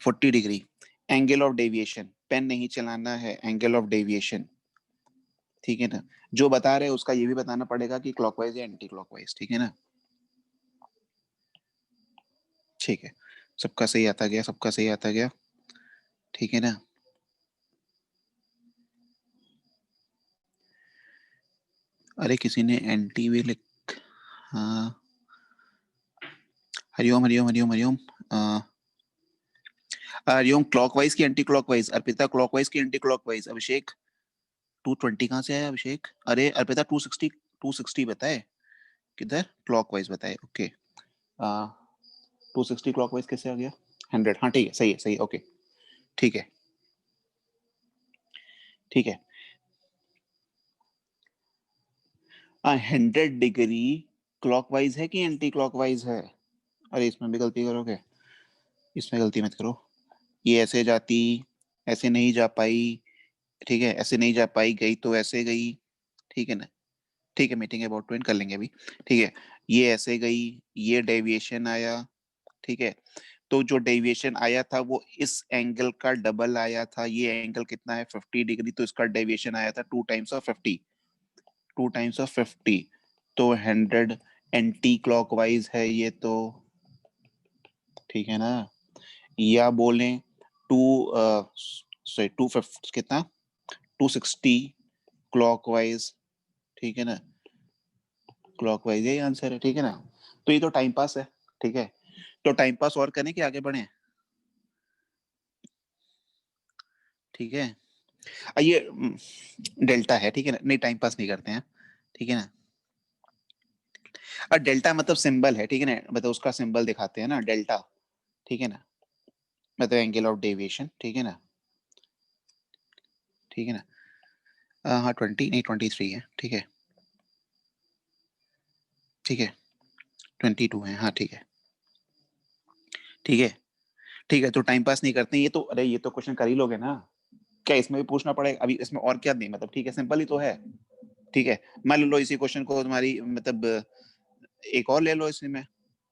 40 degree, angle of deviation, pen नहीं चलाना है, एंगल ऑफ डेविएशन, ठीक है ना। जो बता रहे हैं उसका ये भी बताना पड़ेगा कि क्लॉकवाइज या एंटी क्लॉकवाइज, ठीक है ना। ठीक है, सबका सही आता गया, सबका सही आता गया, ठीक है ना। अरे किसी ने एंटी भी लिख, हाँ, हरिओम हरिओम हरिओम हरिओम। हरिओम क्लॉकवाइज की एंटी क्लॉकवाइज, अर्पिता क्लॉकवाइज की एंटी क्लॉकवाइज, अभिषेक 220 कहाँ से आया अभिषेक? अरे अर्पिता 260, 260 बताए किधर, क्लॉकवाइज बताए, ओके। 260 क्लॉकवाइज कैसे आ गया? 100, हाँ ठीक है, सही है, सही है, ओके, ठीक है, ठीक है। 100 डिग्री क्लॉकवाइज है कि एंटी क्लॉकवाइज है? अरे इसमें भी गलती करोगे, इसमें गलती मत करो। ये ऐसे जाती, ऐसे नहीं जा पाई, ठीक है, ऐसे नहीं जा पाई, गई तो ऐसे गई, ठीक है ना। ठीक है, मीटिंग अबाउट टू एंड कर लेंगे अभी, ठीक है। ये ऐसे गई, ये डेविएशन आया, ठीक है। तो जो डेविएशन आया था वो इस एंगल का डबल आया था। ये एंगल कितना है? 50 डिग्री, तो इसका डेविएशन आया था 2 टाइम्स ऑफ 50, 2 टाइम्स ऑफ 50, तो 100 एंटी क्लॉकवाइज है ये तो, ठीक है ना। या बोलें 2 सॉरी 250 कितना, 260 क्लॉकवाइज, ठीक है ना, क्लॉकवाइज यही आंसर है, ठीक है ना। तो ये तो टाइम पास है, ठीक है। तो टाइम पास और करें कि आगे बढ़े? ठीक है, ये डेल्टा है, ठीक है ना, नहीं टाइम पास नहीं करते हैं, ठीक है ना। और डेल्टा मतलब सिंबल है, ठीक है ना, मतलब उसका सिंबल दिखाते हैं ना, डेल्टा, ठीक है ना, मतलब एंगल ऑफ डेविएशन, ठीक है ना, ठीक है ना। हाँ 20 नहीं 23 है, ठीक है, ठीक है, 22 है, हाँ ठीक है, ठीक है, ठीक है। तो टाइम पास नहीं करते हैं ये तो, अरे ये तो क्वेश्चन कर ही लोगे ना, क्या इसमें भी पूछना पड़ेगा अभी? इसमें और क्या नहीं, मतलब ठीक है, सिंपल ही तो है, ठीक है। मान लो इसी क्वेश्चन को तुम्हारी मतलब एक और ले लो, इसी में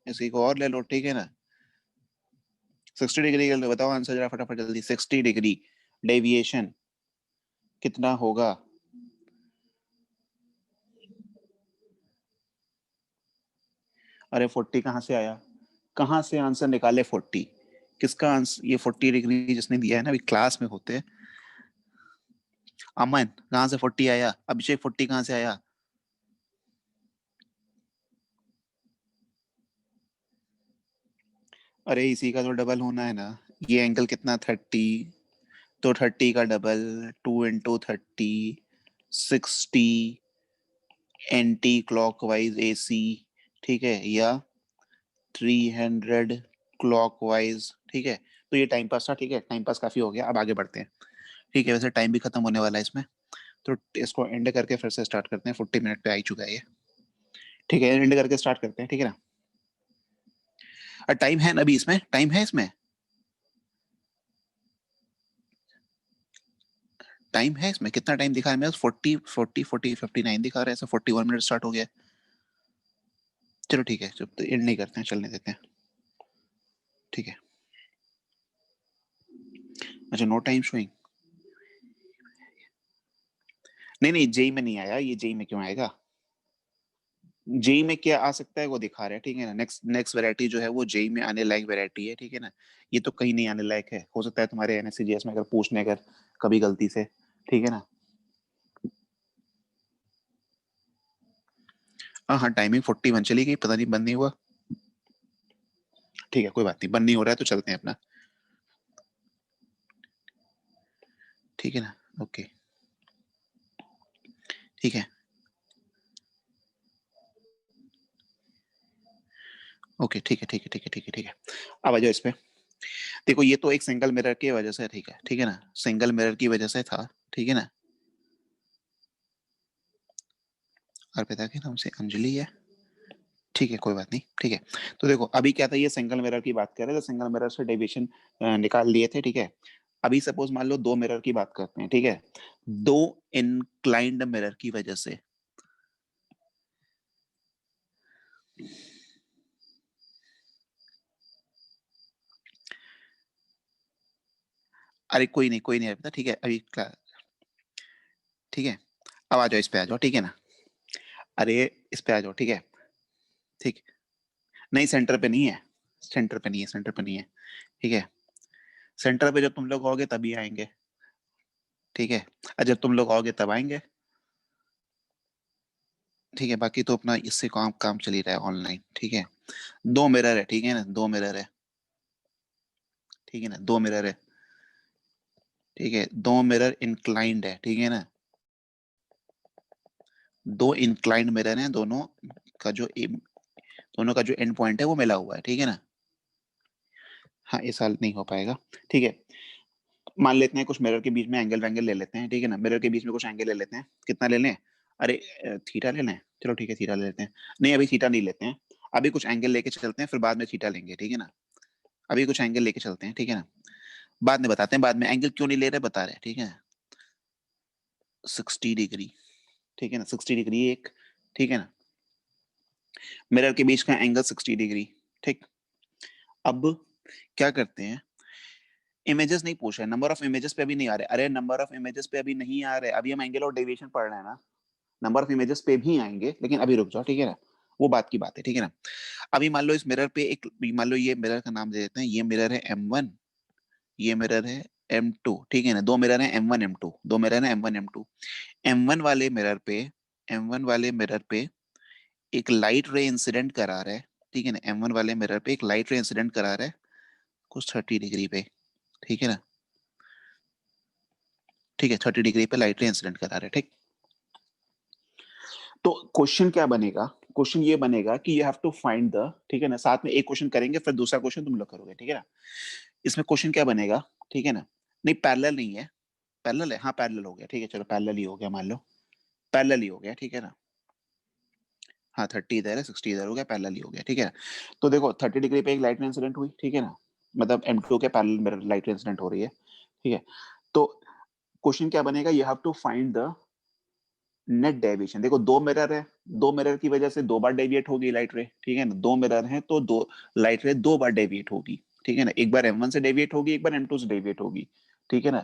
इसी को और ले लो, ठीक है ना। 60 डिग्री का बताओ आंसर जरा फटाफट जल्दी। 60 डिग्री डेविएशन कितना होगा? अरे 40 कहाँ से आया, कहाँ से आंसर निकाले 40? किसका आंसर ये 40 डिग्री जिसने दिया है ना, अभी क्लास में होते हैं। अमन कहाँ से 40 आया? अभिषेक 40 कहाँ से आया? अरे इसी का तो डबल होना है ना, ये एंगल कितना 30, तो 30 का double 2 into 30, 60 anti clockwise AC, ठीक है, या 300 क्लॉकवाइज, ठीक है। तो ये टाइम पास था, ठीक है, टाइम पास काफी हो गया, अब आगे बढ़ते हैं, ठीक है। वैसे टाइम भी खत्म होने वाला है इसमें, तो इसको एंड करके फिर से स्टार्ट करते हैं। 40 मिनट पे आ ही चुका है ये, ठीक है, एंड करके स्टार्ट करते हैं, ठीक है ना। और टाइम है ना अभी इसमें, टाइम है इसमें, टाइम है इसमें, कितना टाइम दिखा है? मैं 40 40 40 59 दिखा रहा है, ऐसा 41 मिनट स्टार्ट हो गया। चलो ठीक है, जब एंड नहीं करते हैं, चलने देते हैं, ठीक है। अच्छा नो टाइम शोइंग, नहीं नहीं जेई में नहीं आया, ये जेई में क्यों आएगा? जेई में क्या आ सकता है वो दिखा रहे हैं, ठीक है ना। नेक्स्ट नेक्स्ट वैरायटी जो है वो जेई में आने लायक वैरायटी है, ठीक है ना। ये तो कहीं नहीं आने लायक है, हो सकता है तुम्हारे एनएससीजीएस में अगर पूछने अगर कभी गलती से, ठीक है ना। हाँ हाँ टाइमिंग 41 चली गई, पता नहीं बंद नहीं हुआ, ठीक है कोई बात नहीं, बंद नहीं हो रहा है तो चलते हैं अपना, ठीक है ना, ओके, ठीक है, ओके, ठीक है, ठीक है, ठीक है, ठीक है, ठीक है। अब आ जाओ इस पे, देखो ये तो एक सिंगल मिरर की वजह से, ठीक है ना, सिंगल मिरर की वजह से था, ठीक है ना। अर्पिता के नाम से अंजलि है, ठीक है कोई बात नहीं, ठीक है। तो देखो अभी क्या था, ये सिंगल मिरर की बात कर रहे थे, सिंगल मिरर से डेविएशन निकाल लिए थे, ठीक है। अभी सपोज मान लो दो मिरर की बात करते हैं, ठीक है। दो इंक्लाइंड मिरर की वजह से, अरे कोई नहीं पता, ठीक है अभी ठीक है, अब आ जाओ इस पे आ जाओ, ठीक है ना, अरे इस पे आ जाओ, ठीक है, ठीक, नहीं सेंटर पे नहीं है, सेंटर पे नहीं है, सेंटर पे नहीं है, ठीक है, सेंटर पे जब तुम लोग आओगे तभी आएंगे, ठीक है, और जब तुम लोग आओगे तब आएंगे, ठीक है, बाकी तो अपना इससे काम काम चल ही रहा है ऑनलाइन, ठीक है, 2 मिरर है, ठीक है ना, 2 मिरर है, ठीक है ना, 2 मिरर है, ठीक है, 2 मिरर इंक्लाइंड है, ठीक है ना, 2 इंक्लाइंड मिरर हैं, दोनों का जो एंड पॉइंट है वो मिला हुआ है, ठीक है ना, हाँ इस साल नहीं हो पाएगा, ठीक है, मान लेते हैं कुछ मिरर के बीच में एंगल वैंगल ले लेते हैं, ठीक है ना, मिरर के बीच में कुछ एंगल ले लेते हैं, कितना ले लें, अरे थीटा ले लें, चलो ठीक है थीटा ले लेते हैं, नहीं अभी थीटा नहीं लेते हैं, अभी कुछ एंगल लेके चलते हैं, फिर बाद में थीटा लेंगे, ठीक है ना, अभी कुछ एंगल लेके चलते हैं, ठीक है ना, बाद में बताते हैं, बाद में एंगल क्यों नहीं ले रहे बता रहे हैं, ठीक है, 60 डिग्री, ठीक है ना, 60 डिग्री एक, ठीक है ना, मिरर के बीच का एंगल 60 डिग्री, ठीक, अब क्या करते हैं, इमेजेस नहीं पूछ रहे, नंबर ऑफ इमेजेस पे अभी नहीं आ रहे, अरे नंबर ऑफ इमेजेस पे अभी नहीं आ रहे, अभी हम एंगल और डेविएशन पढ़ रहे हैं ना, नंबर ऑफ इमेजेस पे भी आएंगे, लेकिन अभी रुक जाओ, ठीक है ना, वो बात की बात है, ठीक है ना, अभी मान लो इस मिरर पे एक, मान लो ये मिरर का नाम दे देते हैं, ये मिरर है M1, ये मिरर है M2, ठीक है ना, दो मिरर है M1 M2, दो मिरर है M1 M2, M1 वाले मिरर पे, M1 वाले मिरर पे एक लाइट रे इंसिडेंट करा रहा है, ठीक है ना, M1 वाले मिरर पे एक लाइट रे इंसिडेंट करा रहा है कुछ 30 डिग्री पे, ठीक है ना, ठीक है 30 डिग्री पे लाइट रे इंसिडेंट करा रहा है, ठीक, तो क्वेश्चन क्या बनेगा, क्वेश्चन ये बनेगा कि you have to find the, ठीक है ना, साथ में एक क्वेश्चन करेंगे फिर दूसरा क्वेश्चन तुम लोग करोगे, ठीक है ना, इसमें क्वेश्चन क्या बनेगा, ठीक है ना, नहीं पैरेलल नहीं है, पैरेलल है, हाँ पैरेलल हो गया, ठीक है चलो पैरेलल ही हो गया, मान लो पैरेलल ही हो गया, ठीक है ना, हाँ 30 इधर है 60 इधर हो गया, पैरेलल ही हो गया, ठीक है ना, तो देखो 30 डिग्री पे एक लाइट इंसिडेंट हुई, ठीक है ना, मतलब M2 के पैरेलल में लाइट इंसिडेंट हो रही है, ठीक है, तो क्वेश्चन क्या बनेगा, you have to find the net deviation, देखो दो मिरर है, दो मिरर की वजह से दो बार डेविएट होगी लाइट रे, ठीक है ना, दो मिरर है तो दो लाइट रे दो बार डेविएट होगी, ठीक है ना, एक बार M1 से डेविएट होगी, एक बार M2 से डेविएट होगी, ठीक है ना,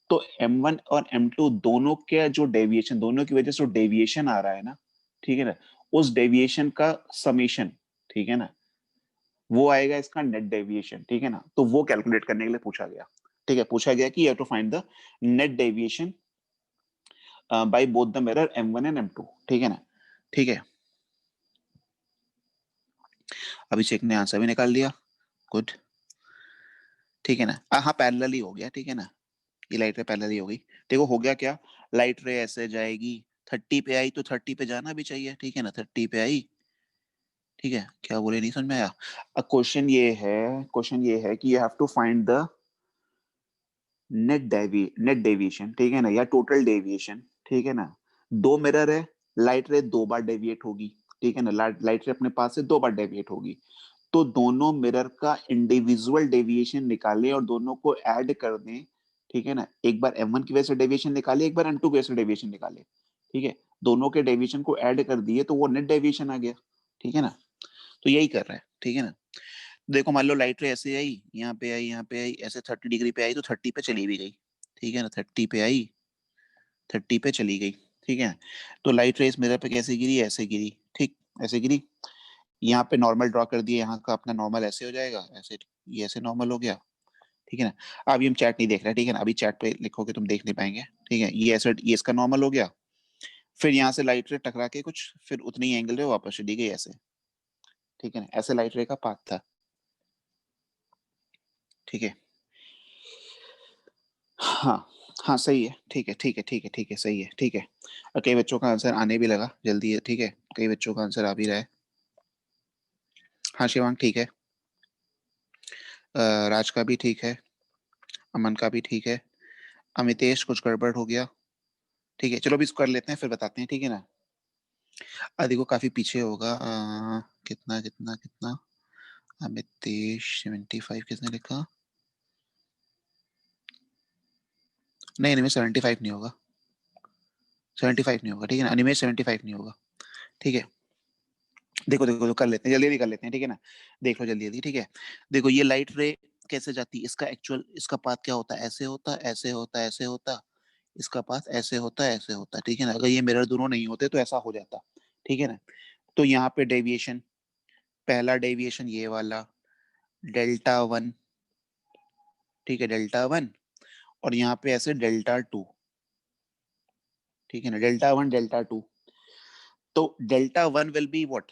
तो M1 और M2 दोनों के जो डेविएशन, दोनों की वजह से जो डेविएशन आ रहा है ना, ठीक है ना, उस डेविएशन का समेशन, ठीक है ना, वो आएगा इसका नेट डेविएशन, ठीक है ना, तो वो कैलकुलेट करने के लिए पूछा गया, ठीक है, पूछा गया कि you have to find the net deviation by both the mirror M1 and M2, ठीक है ना, ठीक है, अभिषेक ने आंसर भी निकाल लिया, गुड, ठीक है ना, हाँ पैरेलल ही हो गया, ठीक है ना, ये लाइट रे पैरेलल ही हो गई, देखो हो गया क्या, लाइट रे ऐसे जाएगी 30 पे आई तो 30 पे जाना भी चाहिए, ठीक है ना, 30 पे आई, ठीक है, क्या बोले नहीं समझ में आया, अब क्वेश्चन ये है कि you have to find the net deviation, ठीक है ना, या टोटल डेविएशन, ठीक है ना, दो मिरर है, लाइट रे दो बार डेविएट होगी, ठीक है ना, लाइट रे अपने पास से दो बार डेविएट होगी, तो दोनों मिरर का इंडिविजुअल डेविएशन निकालें और दोनों को ऐड कर दें, ठीक है ना, एक बार M1 की वजह से डेविएशन निकाले, एक बार M2 की वजह से डेविएशन निकाले, ठीक है, दोनों के डेविएशन को ऐड कर दिए तो वो नेट डेविएशन आ गया, ठीक है ना, तो यही कर रहा है, ठीक है ना, देखो मान लो लाइट रे ऐसे आई, यहाँ पे आई, यहाँ पे आई, ऐसे 30 डिग्री पे आई तो 30 पे चली भी गई, ठीक है ना, 30 पे आई 30 पे चली गई, ठीक है, तो लाइट रे इस मिरर पे कैसे गिरी, ऐसे गिरी, ठीक, ऐसे गिरी, यहाँ पे नॉर्मल ड्रॉ कर दिए, यहाँ का अपना नॉर्मल ऐसे हो जाएगा, ऐसे ये ऐसे नॉर्मल हो गया, ठीक है ना, अभी हम चैट नहीं देख रहे, ठीक है ना, अभी चैट पे लिखोगे तुम देख नहीं पाएंगे, ठीक है, ये ऐसे ये इसका नॉर्मल हो गया, फिर यहाँ से लाइट रे टकरा के कुछ फिर उतनी ही एंगल रे वापस चली गई ऐसे, ठीक है ना, ऐसे लाइट रे का पाथ था, ठीक है, हाँ हाँ सही है, ठीक है ठीक है ठीक है ठीक है, सही है, ठीक है, और कई बच्चों का आंसर आने भी लगा जल्दी है, ठीक है, कई बच्चों का आंसर आ भी रहा है, हाँ शिवांग ठीक है, राज का भी ठीक है, अमन का भी ठीक है, अमितेश कुछ गड़बड़ हो गया, ठीक है, चलो अभी इसको कर लेते हैं फिर बताते हैं, ठीक है ना, देखो काफी पीछे होगा, कितना कितना कितना, अमितेश 75 किसने लिखा, नहीं अनिमेश 75 नहीं होगा, 75 नहीं होगा, ठीक है ना, अनिमेश 75 नहीं होगा, ठीक है, देखो देखो कर लेते हैं, जल्दी जल्दी कर लेते हैं, ठीक है ना, देख लो जल्दी जल्दी, ठीक है, देखो ये लाइट रे कैसे जाती, इसका एक्चुअल इसका पाथ क्या होता, ऐसे होता, ऐसे होता, ऐसे होता, इसका पाथ ऐसे होता, ऐसे होता, ठीक है ना। अगर ये मिरर दोनों नहीं होते तो ऐसा हो जाता, ठीक है ना। तो यहाँ पे डेविएशन, पहला डेविएशन ये वाला डेल्टा 1, ठीक है, डेल्टा 1, और यहाँ पे ऐसे डेल्टा 2, ठीक है ना, डेल्टा 1 डेल्टा 2। तो delta 1 will be what,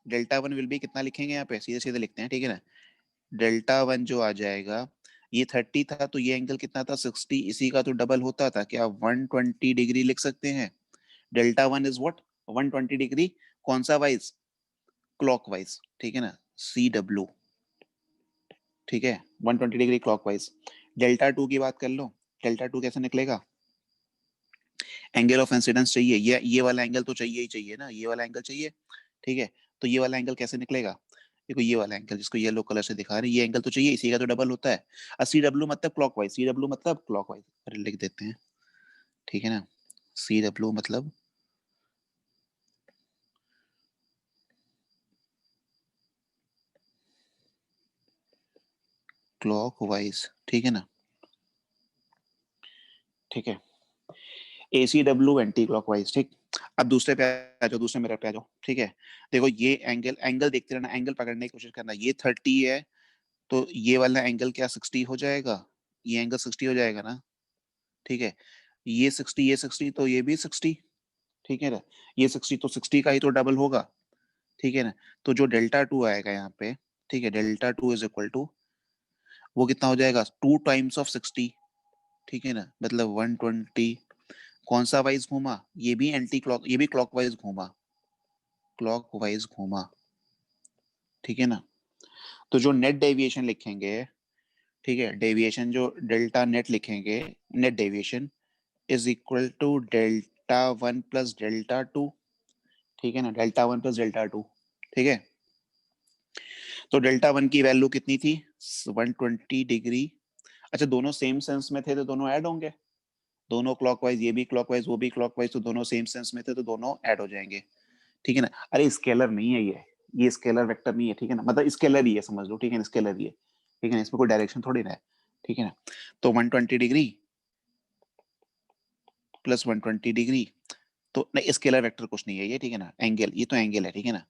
delta 1 will be कितना लिखेंगे यहाँ पे, सीधे सीधे लिखते हैं, ठीक है ना। डेल्टा 1 जो आ जाएगा, ये 30 था तो ये एंगल कितना था 60, इसी का तो डबल होता था, क्या 120 डिग्री लिख सकते हैं। डेल्टा 1 इज व्हाट 120 डिग्री, कौन सा वाइज, क्लॉकवाइज, ठीक है ना, सी डब्ल्यू, ठीक है, 120 डिग्री क्लॉकवाइज। डेल्टा 2 की बात कर लो, डेल्टा 2 कैसे निकलेगा, एंगल ऑफ इंसिडेंस चाहिए, ये वाला एंगल तो चाहिए ही चाहिए ना, ये वाला एंगल चाहिए, ठीक है। तो ये वाला एंगल कैसे निकलेगा, देखो ये वाला एंगल जिसको येलो कलर से दिखा रहे हैं, ये एंगल तो चाहिए, इसी का तो डबल होता है। सी डब्ल्यू मतलब क्लॉकवाइज, सी डब्ल्यू मतलब क्लॉकवाइज, लिख देते हैं, ठीक है ना, सी डब्ल्यू मतलब क्लॉकवाइज, ठीक है ना, ठीक है। ACW एंटी क्लॉकवाइज, ठीक। अब दूसरे पे आ जाओ, दूसरे मिरर पे आ जाओ, ठीक है। देखो ये एंगल, एंगल देखते रहना, एंगल पकड़ने की कोशिश करना, ये 30 है तो ये वाला एंगल क्या 60 हो जाएगा, ये एंगल 60 हो जाएगा ना, ठीक है। ये 60, ये 60 तो ये भी 60, ठीक है ना, ये 60 तो 60 का ही तो डबल होगा, ठीक है ना। तो जो डेल्टा 2 आएगा यहाँ पे, ठीक है, डेल्टा 2 इज इक्वल टू वो कितना हो जाएगा 2 टाइम्स ऑफ 60, ठीक है ना, मतलब 120। कौन सा वाइज घूमा, ये भी एंटी क्लॉक, ये भी क्लॉकवाइज घूमा, क्लॉकवाइज घूमा, ठीक है ना। तो जो नेट डेविएशन लिखेंगे, ठीक है, डेविएशन जो डेल्टा नेट लिखेंगे, net deviation is equal to delta 1 plus delta 2, ठीक है ना, डेल्टा 1 प्लस डेल्टा 2, ठीक है। तो डेल्टा 1 की वैल्यू कितनी थी 120 डिग्री, अच्छा दोनों सेम सेंस में थे तो दोनों ऐड होंगे, दोनों क्लॉकवाइज, ये भी क्लॉकवाइज वो भी क्लॉकवाइज, तो दोनों सेम सेंस में थे तो दोनों ऐड हो जाएंगे, ठीक है ना। अरे स्केलर नहीं है ये स्केलर वेक्टर नहीं है, ठीक है ना, मतलब स्केलर ही है समझ लो, ठीक है ना, स्केलर ही है, ठीक है ना, इसमें कोई डायरेक्शन थोड़ी ना है, ठीक है ना। तो 120 डिग्री प्लस 120 डिग्री, तो नहीं स्केलर वेक्टर कुछ नहीं है ये, ठीक है ना, एंगल, ये तो एंगल है, ठीक है ना,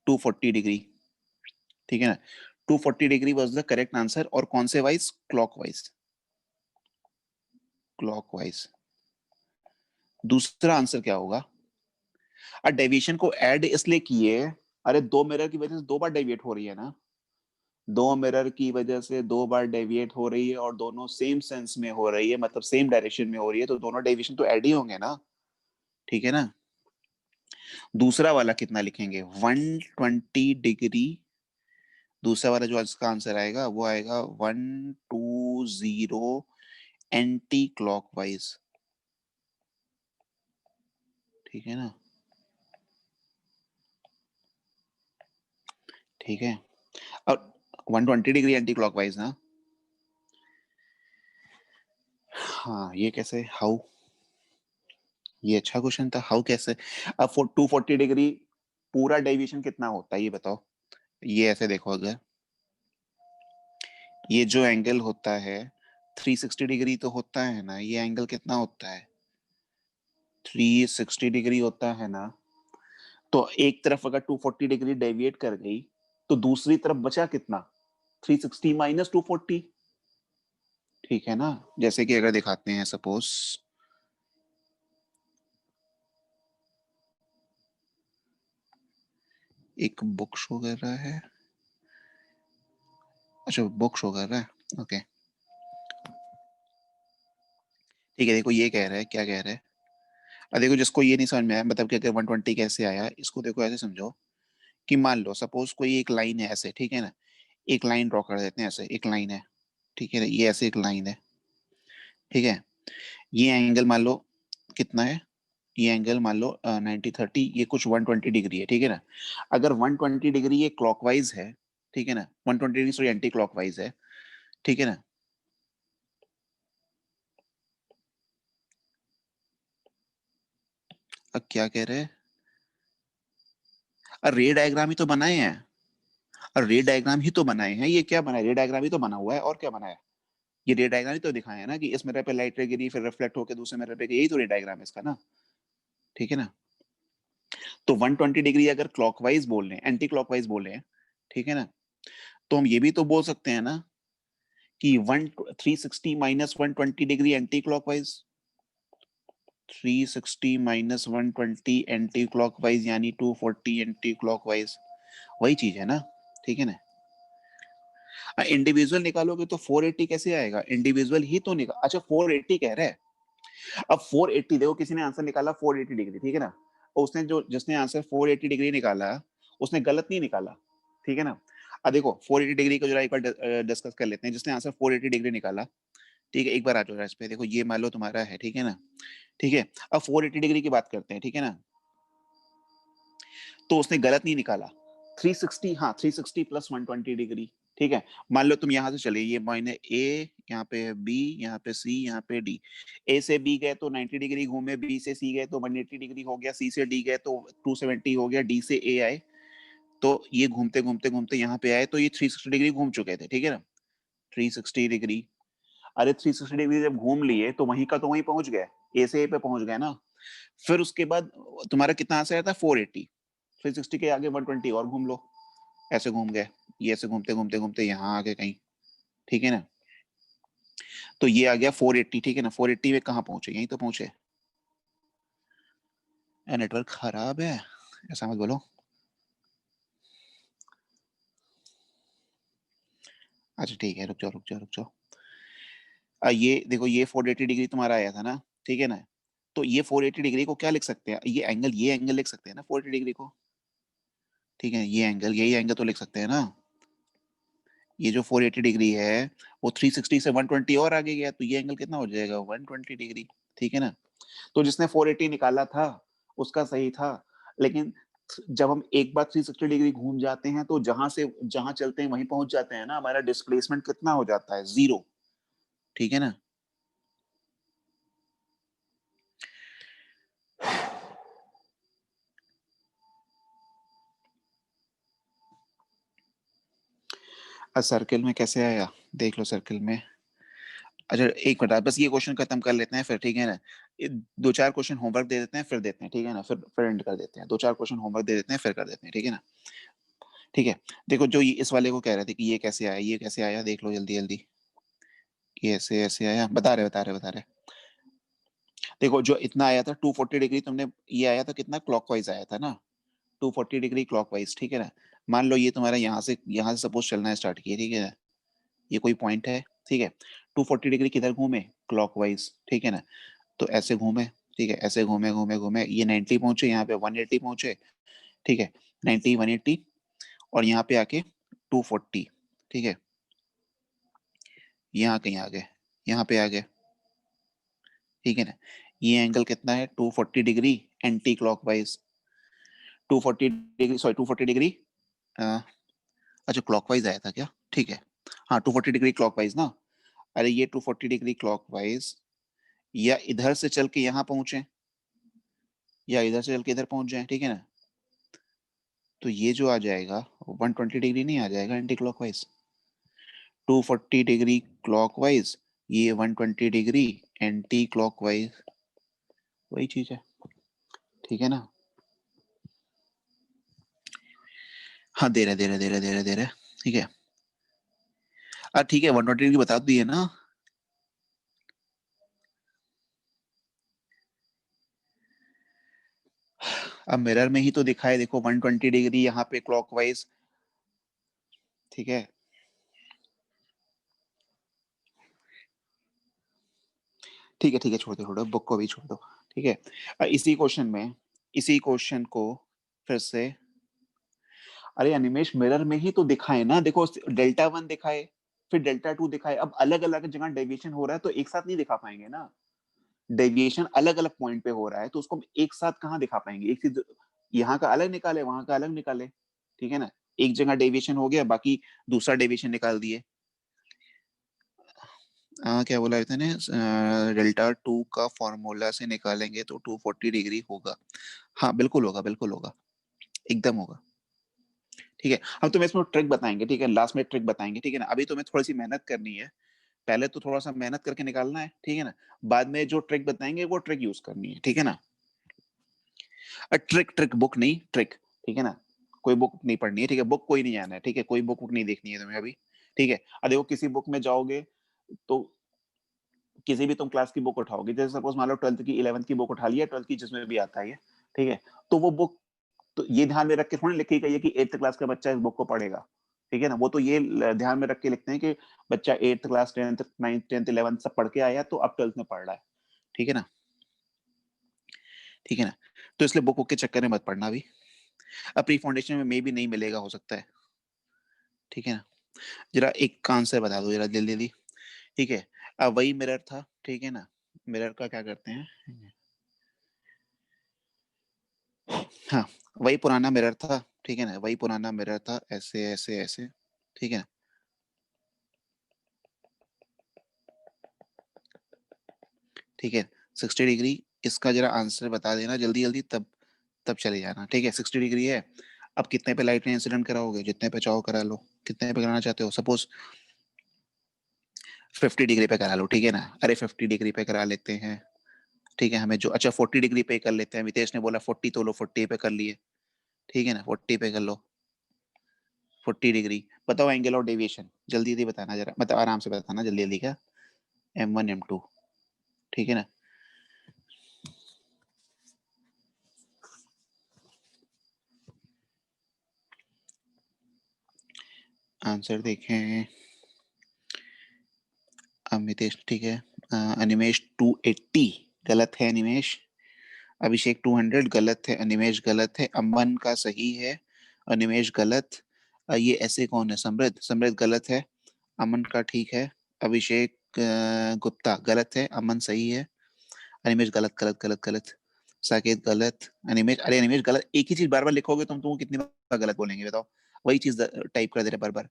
240 डिग्री, ठीक है ना, 240 degree was the correct answer, और कौन से वाइज, क्लॉकवाइज, क्लॉकवाइज। दूसरा आंसर क्या होगा, और डेविएशन को ऐड इसलिए किए, अरे दो मिरर की वजह से दो बार डेविएट हो रही है ना, दो मिरर की वजह से दो बार डेविएट हो रही है और दोनों सेम सेंस में हो रही है, मतलब सेम डायरेक्शन में हो रही है, तो दोनों डेविएशन तो ऐड ही होंगे ना, ठीक है ना। दूसरा वाला कितना लिखेंगे 120 डिग्री, दूसरा वाला जो इसका आंसर आएगा वो आएगा 120 एंटी क्लॉकवाइज, ठीक है ना, ठीक है। अब 120 डिग्री एंटी क्लॉकवाइज ना, हाँ ये कैसे, हाउ, ये अच्छा क्वेश्चन था, हाउ कैसे। अब 240 डिग्री पूरा डेविएशन कितना होता है ये बताओ, ये ऐसे देखो, अगर ये जो एंगल होता है 360 डिग्री तो होता है ना, ये एंगल कितना होता है 360 डिग्री होता है ना, तो एक तरफ अगर 240 डिग्री डेविएट कर गई तो दूसरी तरफ बचा कितना 360 माइनस 240, ठीक है ना। जैसे कि अगर दिखाते हैं सपोज, एक बुक शो कर रहा है, अच्छा बुक शो कर रहा है, ओके ठीक है। देखो ये कह रहा है, क्या कह रहा है, अब देखो जिसको ये नहीं समझ में आया, मतलब कि अगर 120 कैसे आया, इसको देखो ऐसे समझो कि मान लो सपोज कोई एक लाइन है ऐसे, ठीक है ना, एक लाइन ड्रॉ कर देते हैं ऐसे, एक लाइन है, ठीक है ना, ये ऐसे एक लाइन है, ठीक है। ये एंगल मान लो कितना है, ये एंगल मान लो 90-30, ये कुछ 120 डिग्री है, ठीक है ना। अगर 120 डिग्री ये क्लॉकवाइज है, ठीक है ना, 120 डिग्री सॉरी एंटी क्लॉकवाइज है, ठीक है ना। अब क्या कह रहे हैं, रे डायग्राम ही तो बनाए हैं, और रे डायग्राम ही तो बनाए हैं, ये क्या बना है, रे डायग्राम ही तो बना हुआ है, और क्या बना है, ये रे डायग्राम ही तो दिखाया है ना कि इस मिरर पे लाइट रे गिरी, फिर रिफ्लेक्ट होकर दूसरे मिरर पे गई, यही तो रे डायग्राम है इसका ना, ठीक है ना। तो 120 डिग्री अगर क्लॉकवाइज बोल रहे हैं, एंटी क्लॉकवाइज बोल रहे हैं, ठीक है ना, तो हम ये भी तो बोल सकते हैं ना कि 360 minus 120 degree anti clockwise, 360 minus 120 anti clockwise यानी 240 एंटी क्लॉकवाइज, वही चीज है ना, ठीक है ना। इंडिविजुअल निकालोगे तो 480 कैसे आएगा, इंडिविजुअल ही तो निकाल, अच्छा 480 कह रहे हैं, अब 480 देखो, किसी ने आंसर निकाला 480 डिग्री, ठीक है ना, और उसने जो जिसने आंसर 480 डिग्री निकाला उसने गलत नहीं निकाला, ठीक है ना। अब देखो 480 डिग्री को जरा एक बार डिस्कस कर लेते हैं, जिसने आंसर 480 डिग्री निकाला, ठीक है, एक बार आ जाओ इस पे, देखो ये मान लो तुम्हारा है, ठीक है ना, ठीक है। अब 480 डिग्री की बात करते हैं, ठीक है ना, तो उसने गलत नहीं निकाला, 360, हाँ 360 प्लस 120 डिग्री, ठीक है। मान लो तुम यहां से चले, ये मायने ए, यहाँ पे बी, यहाँ पे सी, यहाँ पे डी, ए से बी गए तो 90 डिग्री घूमे, बी से सी गए तो 180 डिग्री हो गया, सी से डी गए तो 270 हो गया, डी से ए आए तो ये घूमते घूमते घूमते यहाँ पे आए तो ये 360 डिग्री घूम चुके थे, ठीक है ना, 360 डिग्री। अरे 360 डिग्री जब घूम लिए तो वहीं का तो वहीं पहुंच गए, ए से ए पे पहुंच गए ना। फिर उसके बाद तुम्हारा कितना आंसर आया था 480, 360 के आगे 120 और घूम लो, ऐसे घूम गए, ये ऐसे घूमते घूमते घूमते यहाँ आ गए कहीं, ठीक है ना। तो ये आ गया 480, ठीक है ना, 480 में कहाँ पहुंचे, यहीं तो पहुंचे। नेटवर्क खराब है ऐसा मत बोलो। अच्छा ठीक है, रुक जाओ रुक जाओ रुक जाओ। ये देखो ये 480 डिग्री तुम्हारा आया था ना, ठीक है ना, तो ये 480 डिग्री को क्या लिख सकते हैं, ये एंगल लिख सकते हैं ना 480 डिग्री को, ठीक है, ये एंगल, यही एंगल तो लिख सकते हैं ना। ये जो 480 डिग्री है वो 360 से 120 और आगे गया तो ये एंगल कितना हो जाएगा 120 डिग्री, ठीक है ना। तो जिसने 480 निकाला था उसका सही था, लेकिन जब हम एक बार 360 डिग्री घूम जाते हैं तो जहां चलते हैं वहीं पहुंच जाते हैं ना, हमारा डिस्प्लेसमेंट कितना हो जाता है, 0, ठीक है ना। सर्किल में कैसे आया देख लो, सर्किल में। अच्छा एक मिनट बस ये क्वेश्चन खत्म कर लेते हैं फिर, ठीक है ना, दो चार क्वेश्चन होमवर्क दे देते हैं फिर देते हैं, ठीक है ना, फिर एंड कर देते हैं, दो चार क्वेश्चन होमवर्क दे देते हैं फिर कर देते हैं, ठीक है ना। ठीक है, देखो जो इस वाले को कह रहे थे कि ये कैसे आया, ये कैसे आया, देख लो जल्दी जल्दी, ये ऐसे ऐसे आया, बता रहे। देखो जो इतना आया था 240 डिग्री, तुमने ये आया था कितना क्लॉकवाइज आया था ना, 240 डिग्री क्लॉकवाइज, ठीक है ना। मान लो ये तुम्हारा यहाँ से सपोज चलना है स्टार्ट किया, ठीक है ना, ये कोई पॉइंट है, ठीक है, 240 डिग्री किधर घूमे क्लॉकवाइज, ठीक है ना, तो ऐसे घूमे, ठीक है, ऐसे घूमे घूमे घूमे ये 90 पहुंचे, यहाँ पे 180 पहुंचे, ठीक है, 90 180 और यहाँ पे आके 240, ठीक है, यहाँ कहीं आ गए, यहाँ पे आ गए, ठीक है ना। ये एंगल कितना है 240 degree anti clockwise, 240 degree sorry 240 degree, अच्छा क्लॉकवाइज आया था क्या, ठीक है, हाँ 240 डिग्री क्लॉकवाइज ना। अरे ये 240 डिग्री क्लॉकवाइज या इधर से चल के यहाँ पहुंचे या इधर से चल के इधर पहुंच जाए, ठीक है ना, तो ये जो आ जाएगा 120 डिग्री नहीं आ जाएगा एंटी क्लॉकवाइज, 240 डिग्री क्लॉकवाइज, ये 120 डिग्री एंटी क्लॉकवाइज, वही चीज है, ठीक है ना। हाँ दे रहे, ठीक है, ठीक है 120 डिग्री बता दी है ना। अब मिरर में ही तो दिखाए, देखो 120 डिग्री यहाँ पे क्लॉकवाइज, ठीक है, ठीक है छोड़ दो बुक को भी छोड़ दो, ठीक है। इसी क्वेश्चन को फिर से, अरे अनिमेश मिरर में ही तो दिखाए ना, देखो डेल्टा 1 दिखाए फिर डेल्टा 2 दिखाए, अब अलग अलग जगह डेविएशन हो रहा है तो एक साथ नहीं दिखा पाएंगे ना, डेविएशन अलग अलग पॉइंट पे हो रहा है तो उसको हम एक साथ कहाँ दिखा पाएंगे, एक चीज यहाँ का अलग निकाले वहां का अलग निकाले, ठीक है ना, एक जगह डेविएशन हो गया बाकी दूसरा डेविएशन निकाल दिए। क्या बोला इतने, डेल्टा 2 का फॉर्मूला से निकालेंगे तो 240 डिग्री होगा, हाँ बिल्कुल होगा एकदम होगा, ठीक है। हम तुम्हें इसमें ट्रिक बताएंगे, ठीक है, लास्ट में ट्रिक बताएंगे, ठीक है ना। अभी तुम्हें थोड़ी सी मेहनत करनी है, पहले तो थोड़ा सा मेहनत करके निकालना है, ठीक है ना। बाद में जो ट्रिक बताएंगे वो ट्रिक यूज करनी है, ठीक है ना। ट्रिक बुक नहीं, ट्रिक, ठीक है ना। कोई बुक नहीं पढ़नी है, ठीक है, बुक कोई नहीं आना है, ठीक है, कोई बुक नहीं देखनी है तुम्हें अभी, ठीक है। अब देखो किसी बुक में जाओगे तो किसी भी तुम क्लास की बुक उठाओगे, जैसे सपोज मान लो 12th की 11th की बुक उठा लिया, 12th की जिसमें भी आता है ये, ठीक है, तो वो बुक तो ये ध्यान में रख के थोड़ी लिखी गई है कि 8th क्लास का बच्चा इस बुक को पढ़ेगा, ठीक है ना। वो तो ये ध्यान में रख के लिखते हैं कि बच्चा 8th class 10th 9th 10th 11th सब पढ़ के आया तो अब 12th में पढ़ रहा है, ठीक है ना, ठीक है ना। तो इसलिए बुक के चक्कर में मत पढ़ना अभी। अब प्री फाउंडेशन में भी नहीं मिलेगा, हो सकता है, ठीक है ना। जरा एक आंसर बता दो जरा जल्दी जल्दी, ठीक है। अब वही मिरर था, ठीक है ना, मिरर का क्या करते हैं, हाँ वही पुराना मिरर था, ठीक है ना, वही पुराना मिरर था, ऐसे ऐसे ऐसे, ठीक है ना। ठीक है 60 डिग्री, इसका जरा आंसर बता देना जल्दी जल्दी, तब तब चले जाना, ठीक है। 60 डिग्री है, अब कितने पे लाइट इंसिडेंट कराओगे, जितने पे चाहो करा लो, कितने पे कराना चाहते हो, सपोज 50 डिग्री पे करा लो, ठीक है ना। अरे 50 डिग्री पे करा लेते हैं, ठीक है, हमें जो अच्छा 40 डिग्री पे कर लेते हैं, वितेश ने बोला 40 तो लो 40 पे कर लिए, ठीक है ना, 40 पे कर लो, 40 डिग्री। बताओ एंगल ऑफ डेविएशन, जल्दी जल्दी बताना जरा, मतलब आराम से बताना जल्दी जल्दी का, M1 M2, ठीक है ना। आंसर देखें, अमितेश, ठीक है, अनिमेश 280 गलत है, अनिमेश। अभिषेक 200 गलत है, अनिमेश गलत है, अमन का सही है, अनिमेश गलत। ये ऐसे कौन है, समृद्ध, समृद्ध गलत है, अमन का ठीक है, अभिषेक गुप्ता गलत है, अमन सही है, अनिमेश गलत गलत गलत गलत, साकेत गलत, अनिमेश, अरे अनिमेश गलत, एक ही चीज बार बार लिखोगे तुम कितनी बार गलत बोलेंगे बताओ, वही चीज टाइप कर दे रहे बार बार।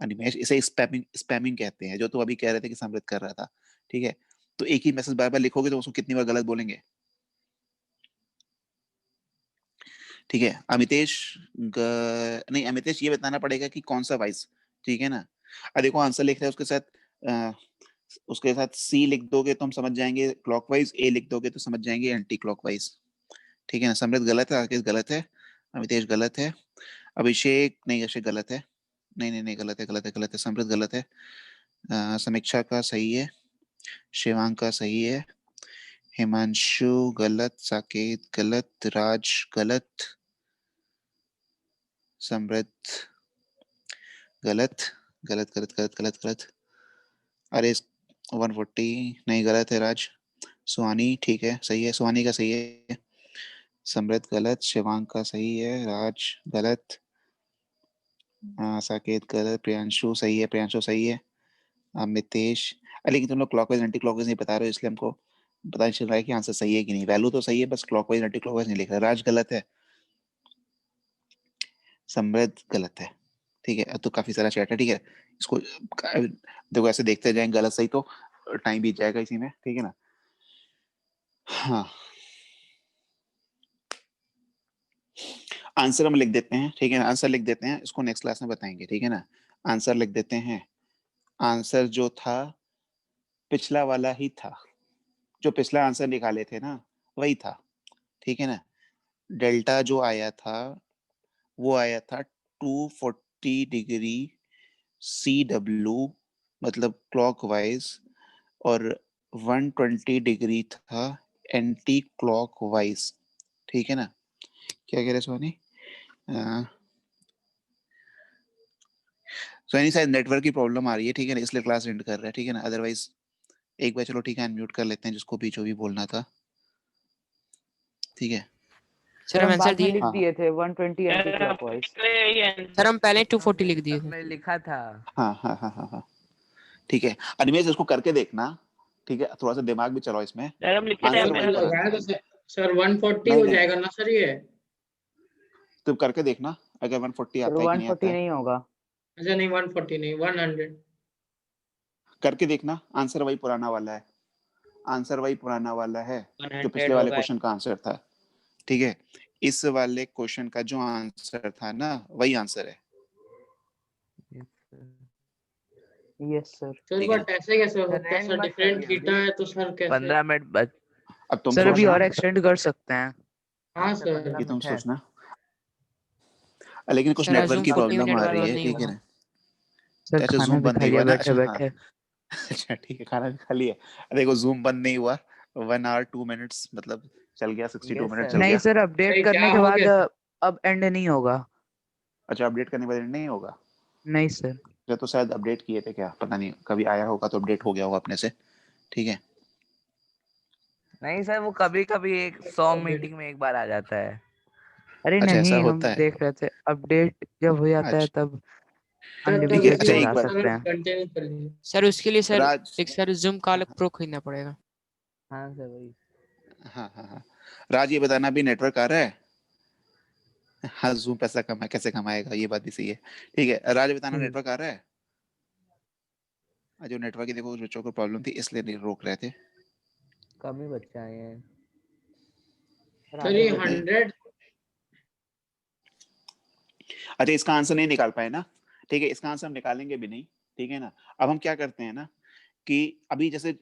अनिमेश, इसे स्पैमिंग स्पैमिंग कहते हैं, जो तुम अभी कह रहे थे कि समृद्ध कर रहा था, ठीक है। तो एक ही मैसेज बार बार लिखोगे तो उसको कितनी बार गलत बोलेंगे, ठीक है। अमितेश नहीं, अमितेश ये बताना पड़ेगा कि कौन सा वाइज, ठीक है ना। देखो आंसर लिख रहे हैं उसके साथ सी लिख दोगे तो हम समझ जाएंगे क्लॉकवाइज, ए लिख दोगे तो समझ जाएंगे एंटी क्लॉकवाइज, ठीक है ना। समृद्ध गलत है, राकेश गलत है, अमितेश गलत है, अभिषेक नहीं, अभिषेक गलत है, नहीं नहीं नहीं गलत है गलत है गलत है, समृद्ध गलत है, समीक्षा का सही है, शिवांग का सही है, हिमांशु गलत, साकेत गलत, राज गलत, समृद्ध गलत गलत गलत गलत गलत गलत, अरे 140 नहीं गलत है, राज, सुहानी ठीक है सही है, सुहानी का सही है, समृद्ध गलत, शिवांग का सही है, राज गलत, साकेत गलत, प्रियांशु सही है, प्रियांशु सही है, अमितेश, लेकिन तुम लोग क्लॉकवाइज एंटी क्लॉकवाइज नहीं बता रहे हो, इसलिए हमको पता नहीं चल रहा है कि आंसर सही है कि नहीं। वैल्यू तो सही है, बस क्लॉकवाइज एंटी क्लॉकवाइज नहीं लिख रहा। राज गलत है, समृद्ध गलत है, ठीक है। तो काफी सारा चैट है, ठीक है, इसको देखो ऐसे देखते जाएं, गलत सही तो टाइम बीत जाएगा इसी में, ठीक है ना। हाँ आंसर हम लिख देते हैं, ठीक है ना, आंसर लिख देते हैं, इसको नेक्स्ट क्लास में बताएंगे, ठीक है ना। आंसर लिख देते हैं, आंसर जो था पिछला वाला ही था, जो पिछला आंसर निकाले थे ना वही था, ठीक है ना। डेल्टा जो आया था वो आया था 240 डिग्री CW, मतलब क्लॉकवाइज, और 120 डिग्री था एंटी क्लॉकवाइज, ठीक है ना। क्या कह रहे सोनी, सोनी शायद नेटवर्क की प्रॉब्लम आ रही है, ठीक है ना, इसलिए क्लास एंड कर रहा है, ठीक है ना। अदरवाइज एक बार चलो ठीक है अनम्यूट कर लेते हैं जिसको भी जो भी बोलना था, ठीक है। सर हम आंसर दिए लिख हाँ दिए थे 120 एंटी क्लॉकवाइज, सर, हम पहले 240 लिख दिए थे। मैं लिखा था। हाँ हाँ हाँ हाँ हाँ ठीक है। अनिमेश इसको करके देखना, ठीक है, थोड़ा सा दिमाग भी चलाओ इसमें, सर हम लिखे थे आंसर मैंने वही हम बनाना लगाया है। तो सर 140 नहीं हो नहीं जाएगा ना सर ये। तुम करके देखना अगर 140 सर आता है कि नहीं आता 140 है, नहीं होगा। अच्छा नहीं 140 नहीं 100। करके देखना, आंसर वही पुराना वाला है, आंसर वही पुराना वाला है जो पिछले 100 वाले होगा। क्वेश्चन का आंसर था, ठीक है। इस वाले क्वेश्चन का जो आंसर था ना वही आंसर है, यस सर। सर ठीक है। बट ऐसे कैसे हो सर, सकता है end सर? मत डिफरेंट करिए थीटा अभी। है तो सर कैसे? 15 मिनट बच। अब तुम सर अभी सोचना और एक्सटेंड कर सकते हैं। हाँ सर, सर। 15 कि तुम मिनट है। सोचना, लेकिन कुछ सर नेटवर्क अजूम की 40 प्रॉब्लम मिनट आ बाद रही बंद है, नहीं ठीक है होगा। ना। सर अच्छा, खाना जूम भी बंद खा नहीं लिया हुआ ना? बैठे अच्छा, हाँ। बैठे। अच्छा ठीक है, खाना भी खा लिया। देखो, जूम बंद नहीं हुआ, 1 hour 2 minutes मतलब चल गया, 62 यस minutes सर। चल नहीं गया। सर, अपडेट भाई करने क्या के हो बाद गया सर? अब एंड नहीं होगा। अच्छा, अपडेट करने के बाद नहीं होगा? नहीं सर। या तो शायद अपडेट किए थे, क्या पता नहीं, कभी आया होगा तो अपडेट हो गया होगा अपने से। ठीक है। नहीं सर, वो कभी कभी एक 100 मीटिंग में एक बार आ जाता है। अरे अच्छा, ऐसा नहीं, हम होता है। देख रहे थे अपडेट जब हो जाता है अच्छा तब सर ठीक है। तभी अनलिमिटेड अच्छा, भी एक चला बार सकते सर हैं। कंटिन्यू कर लीजिए। सर उसके लिए सर राज, एक सर जूम कॉल प्रो खरीदना पड़ेगा। हाँ सर वही। हाँ हाँ हाँ, राज ये बताना, अभी नेटवर्क आ रहा है? हाँ, जूम पैसा कमा कैसे कमाएगा, ये बात भी सही है। ठीक है, राज बताना, नेटवर्क आ रहा है? जो नेटवर्क की देखो, कुछ बच्चों को प्रॉब्लम थी इसलिए नहीं रोक रहे थे। कम ही बच्चे आए हैं सर, सर आधे ये बच्चे। 100 अच्छा, इसका आंसर नहीं निकाल पाए ना? ठीक है, इसका आंसर हम निकालेंगे भी नहीं। ठीक है ना। अब हम क्या करते हैं ना, कि अभी जैसे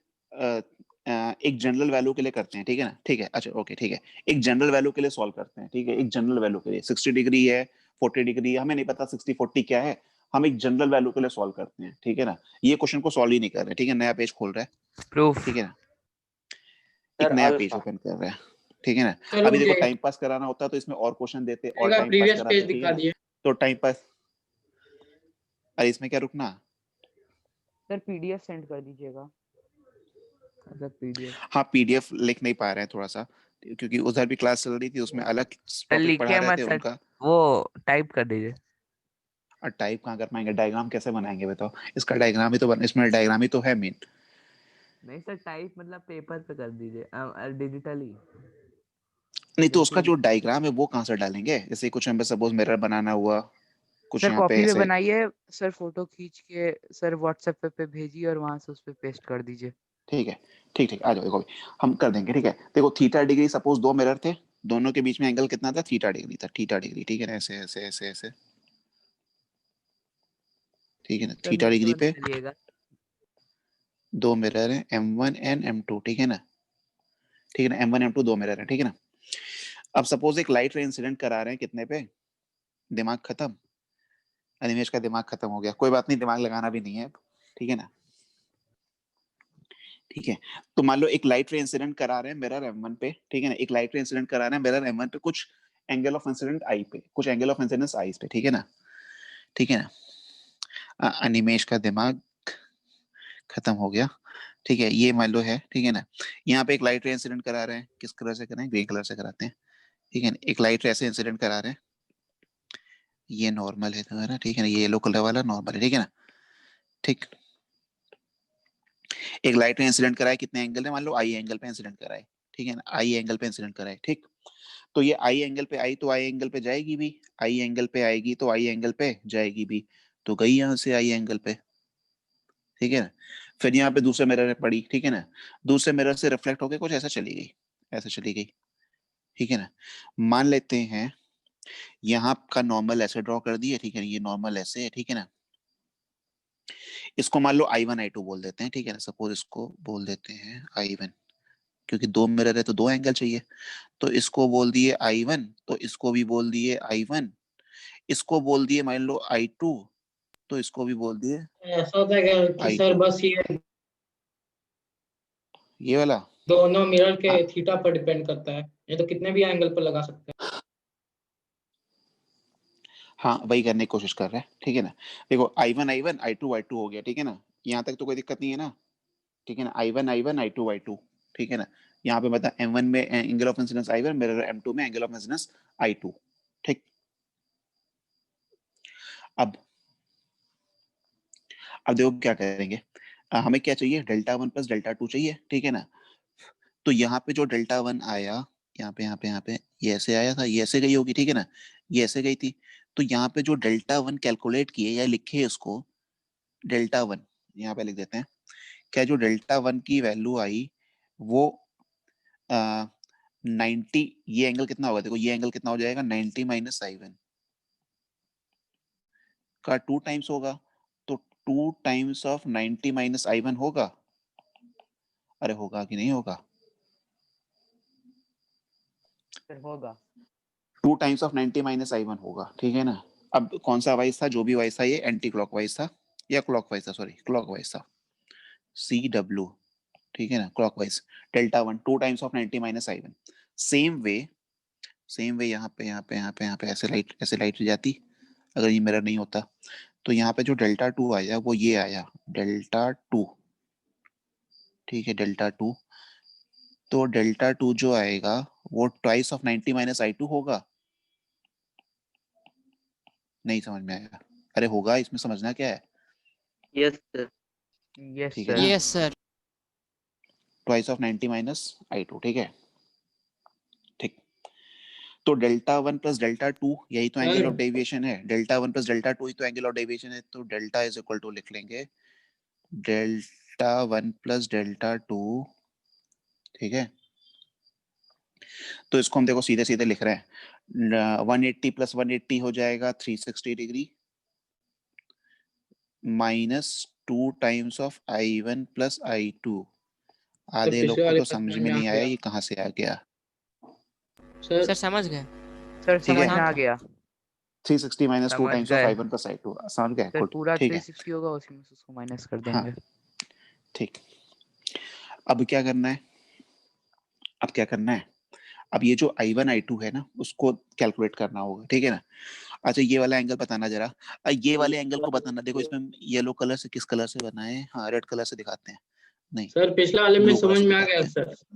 एक जनरल वैल्यू के लिए करते हैं, ठीक है ना। ठीक है, अच्छा ओके, ठीक है। एक जनरल वैल्यू के लिए सॉल्व करते हैं, ठीक है। एक जनरल वैल्यू के लिए 60 डिग्री है, 40 डिग्री है, हमें नहीं पता 60 40 क्या है। हम एक जनरल वैल्यू के लिए सॉल्व करते हैं, ठीक है ना। ये क्वेश्चन को सॉल्व ही नहीं कर रहे, ठीक है, नया पेज खोल रहा है, प्रूफ। ठीक है ना। एक सर नया पेज अल्फा। ओपन कर रहा है, ठीक है ना। सर अभी रुक देखो, जाइए, टाइम पास कराना होता तो इसमें और क्वेश्चन देते और का टाइम पास प्रीवियस पेज कराते, ठीक है दिखा ना। दिए। तो टाइम पास, अरे इसमें क्या रुकना। सर पीडीएफ सेंड कर दीजिएगा। अच्छा पीडीएफ। हाँ, पीडीएफ लिख नहीं पा रहे हैं थोड़ा सा, क्योंकि उधर भी क्लास चल रही थी, उसमें अलग सर टॉपिक पढ़ा लिखे रहे मत थे सर, उनका। वो टाइप कर दीजिए। और टाइप कहाँ कर पाएंगे, डायग्राम कैसे बनाएंगे बताओ। इसका डायग्राम ही तो इसमें डायग्राम ही तो है मेन। नहीं सर, टाइप मतलब पेपर पे कर दीजिए, डिजिटली। नहीं तो उसका जैसे जो डायग्राम है वो कहाँ से डालेंगे, जैसे कुछ हमें सपोज मिरर बनाना हुआ, कुछ सर यहाँ पे कॉपी पे ऐसे। बनाइए सर, फोटो खींच के सर व्हाट्सएप पे भेजिए और वहां से उस पे पेस्ट कर दीजिए। ठीक है, ठीक ठीक, आ जाओ, देखो हम कर देंगे, ठीक है। देखो, थीटा डिग्री, सपोज दो मिरर थे, दोनों के बीच में एंगल कितना था, थीटा डिग्री था, थीटा डिग्री, ठीक है ना, ऐसे ऐसे ऐसे ऐसे, ठीक है ना, सर थीटा नीचे डिग्री मत पे करिएगा। दो मिरर है, M1 एंड M2, ठीक है ना। ठीक है ना, M1 M2 दो मिरर है, ठीक है ना। अब सपोज एक लाइट रे इंसिडेंट करा रहे हैं कितने पे, दिमाग खत्म, अनिमेश का दिमाग खत्म हो गया, कोई बात नहीं, दिमाग लगाना भी नहीं है, ठीक है ना। ठीक है, तो मान लो एक लाइट रे इंसिडेंट करा रहे हैं मिरर M1 पे, ठीक है ना। एक लाइट रे इंसिडेंट करा रहे हैं मिरर M1 पे, कुछ एंगल ऑफ इंसिडेंट आई पे, कुछ एंगल ऑफ इंसिडेंस आई पे, ठीक है ना। ठीक है ना। अनिमेश का दिमाग खत्म हो गया, ठीक है। ये मान लो है, ठीक है ना। यहाँ पे एक लाइट रे इंसिडेंट करा रहे हैं, किस कलर से करें, ग्रीन कलर से कराते हैं, ठीक है ना। एक लाइट रे ऐसे इंसिडेंट करा रहे हैं, ये नॉर्मल है तुम्हारा, ठीक है ना, ये येलो कलर वाला नॉर्मल है, ठीक है ना। ठीक, एक लाइट रे इंसिडेंट कराए, कितने एंगल है, मान लो आई एंगल पे इंसिडेंट कराए, ठीक है ना, आई एंगल पे इंसिडेंट कराए, ठीक। तो ये आई एंगल पे आई, तो आई एंगल पे जाएगी भी, आई एंगल पे आएगी तो आई एंगल पे जाएगी भी, तो गई यहाँ से आई एंगल पे, ठीक है ना। फिर यहाँ पे दूसरे मिरर में पड़ी, ठीक है ना, दूसरे मिरर से रिफ्लेक्ट होके कुछ ऐसा चली गई, ऐसा चली गई, ठीक है ना। मान लेते हैं यहाँ का नॉर्मल ऐसे ड्रॉ कर दिए, ठीक है ना, ये नॉर्मल ऐसे है, ठीक है ना। इसको मान लो I1 I2 बोल देते हैं, ठीक है ना, सपोज इसको बोल देते हैं I1, क्योंकि दो मिरर है तो दो एंगल चाहिए, तो इसको बोल दिए I1, तो इसको भी बोल दिए I1, इसको बोल दिए मान लो I2, तो इसको भी बोल दिए ऐसा होता है क्या कि सर I2, बस ये ये वाला। दोनों मिरर के हाँ थीटा पर डिपेंड करता है, ये तो कितने भी एंगल पर लगा सकते हैं। हाँ, वही करने की कोशिश कर रहे हैं, ठीक है ना। देखो, I1 I1 I2 I2 हो गया, ठीक है ना, यहाँ तक तो कोई दिक्कत नहीं है ना, ठीक है ना। I1 I1 I2 I2, ठीक है ना। यहाँ पे मतलब M1 में एंगल ऑफ इंसिडेंस I1, मेरे M2 में एंगल ऑफ इंसिडेंस I2, ठीक। अब देखो क्या करेंगे, हमें क्या चाहिए, delta one plus delta two चाहिए, ठीक है ना। तो यहाँ पे जो डेल्टा वन आया, यहाँ पे ये ऐसे आया था, ये ऐसे गई होगी, ठीक है ना, ये ऐसे गई थी। तो यहाँ पे जो डेल्टा वन कैलकुलेट किए या लिखे इसको, डेल्टा वन यहाँ पे लिख देते हैं, क्या जो डेल्टा वन की वैल्यू आई वो 90, ये एंगल कितना होगा, देखो ये एंगल कितना हो जाएगा, 90 माइनस I1 का 2 टाइम्स होगा, 2 टाइम्स ऑफ 90 माइनस I1 होगा? अरे होगा कि नहीं होगा? सर होगा। 2 टाइम्स ऑफ 90 माइनस I1 होगा, ठीक है ना। अब कौन सा वाइज था? जो भी वाइज था, ये एंटी क्लॉकवाइज था या क्लॉकवाइज था? सॉरी, क्लॉकवाइज था। CW, ठीक है ना, clockwise. Delta 1 2 times of 90 minus I1। Same way यहाँ पे ऐसे लाइट जाती अगर ये मिरर नहीं होता। तो यहाँ पे जो डेल्टा 2 आया वो ये आया, डेल्टा 2, ठीक है, डेल्टा 2। तो डेल्टा 2 जो आएगा वो ट्वाइस ऑफ 90 माइनस I2 होगा। नहीं समझ में आया? अरे होगा, इसमें समझना क्या है? Yes sir. यस ठीक है सर। ना, yes sir. Twice of 90 minus I2, ठीक है, ठीक। तो डेल्टा 1 प्लस डेल्टा 2 यही तो एंगल ऑफ डेविएशन है। डेल्टा 1 प्लस डेल्टा 2 ही तो एंगल ऑफ डेविएशन है। तो डेल्टा इज इक्वल टू लिख लेंगे डेल्टा 1 प्लस डेल्टा 2, ठीक है। तो इसको हम देखो सीधे सीधे लिख रहे हैं, 180 प्लस 180 हो जाएगा 360 degree, minus 2 times of I1 plus I2। आधे लोग पिछले को वाले तो समझ क्वेश्चन में में आ नहीं आया गया ये कहाँ से आ गया। सर। सर समझ गए। सर ठीक समझ है, में आ गया। 360 माइनस 2 समझ टाइम्स ऑफ गए। I1 प्लस I2, समझ गए? सर गुड, पूरा ठीक है, 360 होगा, उसी में से उसको माइनस कर हाँ, देंगे। ठीक। अब क्या करना है? अब क्या करना है? अब ये जो I1 I2 है ना उसको कैलकुलेट करना होगा, ठीक है ना। अच्छा ये वाला एंगल बताना जरा, ये वाले एंगल को बताना। देखो इसमें येलो कलर से किस कलर से बना है? हाँ रेड कलर से दिखाते हैं, नहीं सर पिछले वाले में ब्लू कलर समझ से में आ गया दिखाते हैं। सर।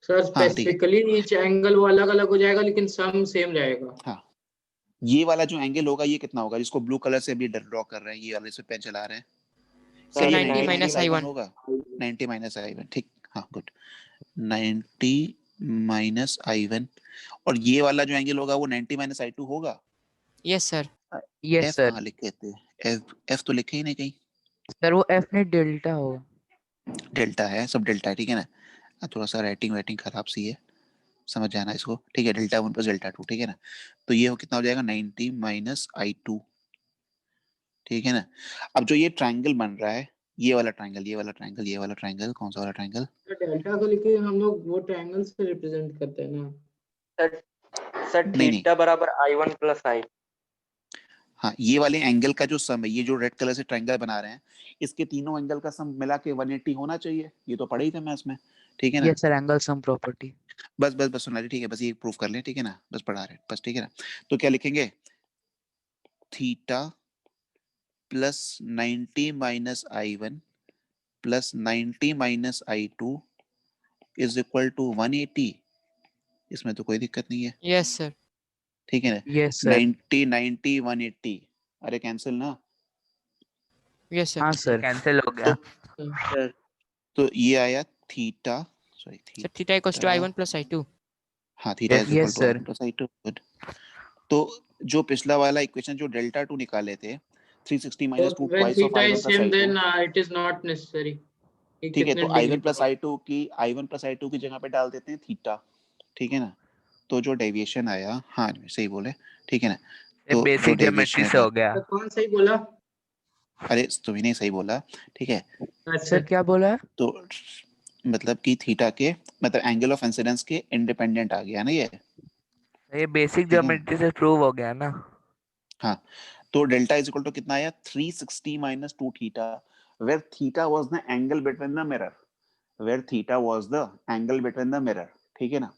सर हाँ ठीक है, स्पेसिफिकली ईच एंगल वो अलग अलग हो जाएगा लेकिन सम सेम रहेगा। हाँ ये वाला जो एंगल होगा ये कितना होगा, जिसको ब्लू कलर से अभी ड्रॉ कर रहे हैं, ये वाले से पेन चला रहे हैं, क्या सर ये 90 90 माइनस माइनस I1 I1। होगा? 90 माइनस I1, ठीक, हाँ गुड, 90 माइनस I1। और ये वाला जो एंगल होगा वो 90 माइनस I2 होगा। Yes sir. Yes F sir. कहाँ लिखे थे? एफ तो लिखे ही नहीं कहीं। सर वो एफ नेट डेल्टा होगा। डेल्टा है, सब डेल्टा है, ठीक है ना। थोड़ा सा राइटिंग खराब सी है, समझ जाना इसको, ठीक है। डेल्टा 1 प्लस डेल्टा 2, ठीक है ना। तो ये कितना हो जाएगा? 90 माइनस I2, ठीक है ना। अब जो ये ट्रायंगल बन रहा है, ये वाला ट्रायंगल कौन सा वाला ट्रायंगल? डेल्टा को लेके हम लोग वो ट्रायंगल से रिप्रेजेंट करते हैं ना। सर नहीं थीटा बराबर I1 प्लस I। हाँ ये वाले एंगल का जो सम है, ये जो रेड कलर से ट्रायंगल बना रहे हैं, इसके तीनों एंगल का सम मिला के 180 होना चाहिए। ये तो पढ़े ही थे मैथ्स में, ठीक है ना। Yes sir, angle sum property. बस सुना रही, ठीक है, बस ये प्रूफ कर लें, ठीक है ना, बस पढ़ा रहे हैं बस, ठीक है ना। तो क्या लिखेंगे? Theta plus 90 minus I1 plus 90 minus I2 is equal to 180। इसमें तो कोई दिक्कत नहीं है, यस सर। ठीक है ना। Yes sir. 90 90 180, अरे कैंसिल ना। Yes sir. हाँ सर। कैंसिल हो गया। सर तो ये आया theta, sorry sir theta equals to theta, I1 plus I2। हाँ theta Yes, is equal yes, to sir. I1 plus I2, good. तो जो पिछला वाला इक्वेशन जो डेल्टा 2 निकाले थे, 360 minus 2 when twice of theta I1 is plus same I2, then it is not necessary कि ठीक है। कितने तो डिग्री I1 प्लस पर। I1 प्लस I2 की जगह पे डाल देते हैं थीटा, ठीक है ना। तो जो डेविएशन आया, हाँ सही बोले, ठीक है ना। ये तो जो बेसिक ज्योमेट्री डेविएशन से आया, हो गया। तो कौन सही बोला? अरे तुम्ही नहीं सही बोला, ठीक है। अच्छा सर क्या बोला है? तो मतलब कि थीटा के मतलब एंगल ऑफ इंसिडेंस के इंडिपेंडेंट आ गया ना ये बेसिक ठीक है ना? ज्योमेट्री से प्रूव हो गया ना। हाँ तो डेल्टा इज इक्वल टू कितना आया? 360 minus 2 theta, where theta was the angle between the mirror, where theta was the angle between the mirror, ठीक है ना।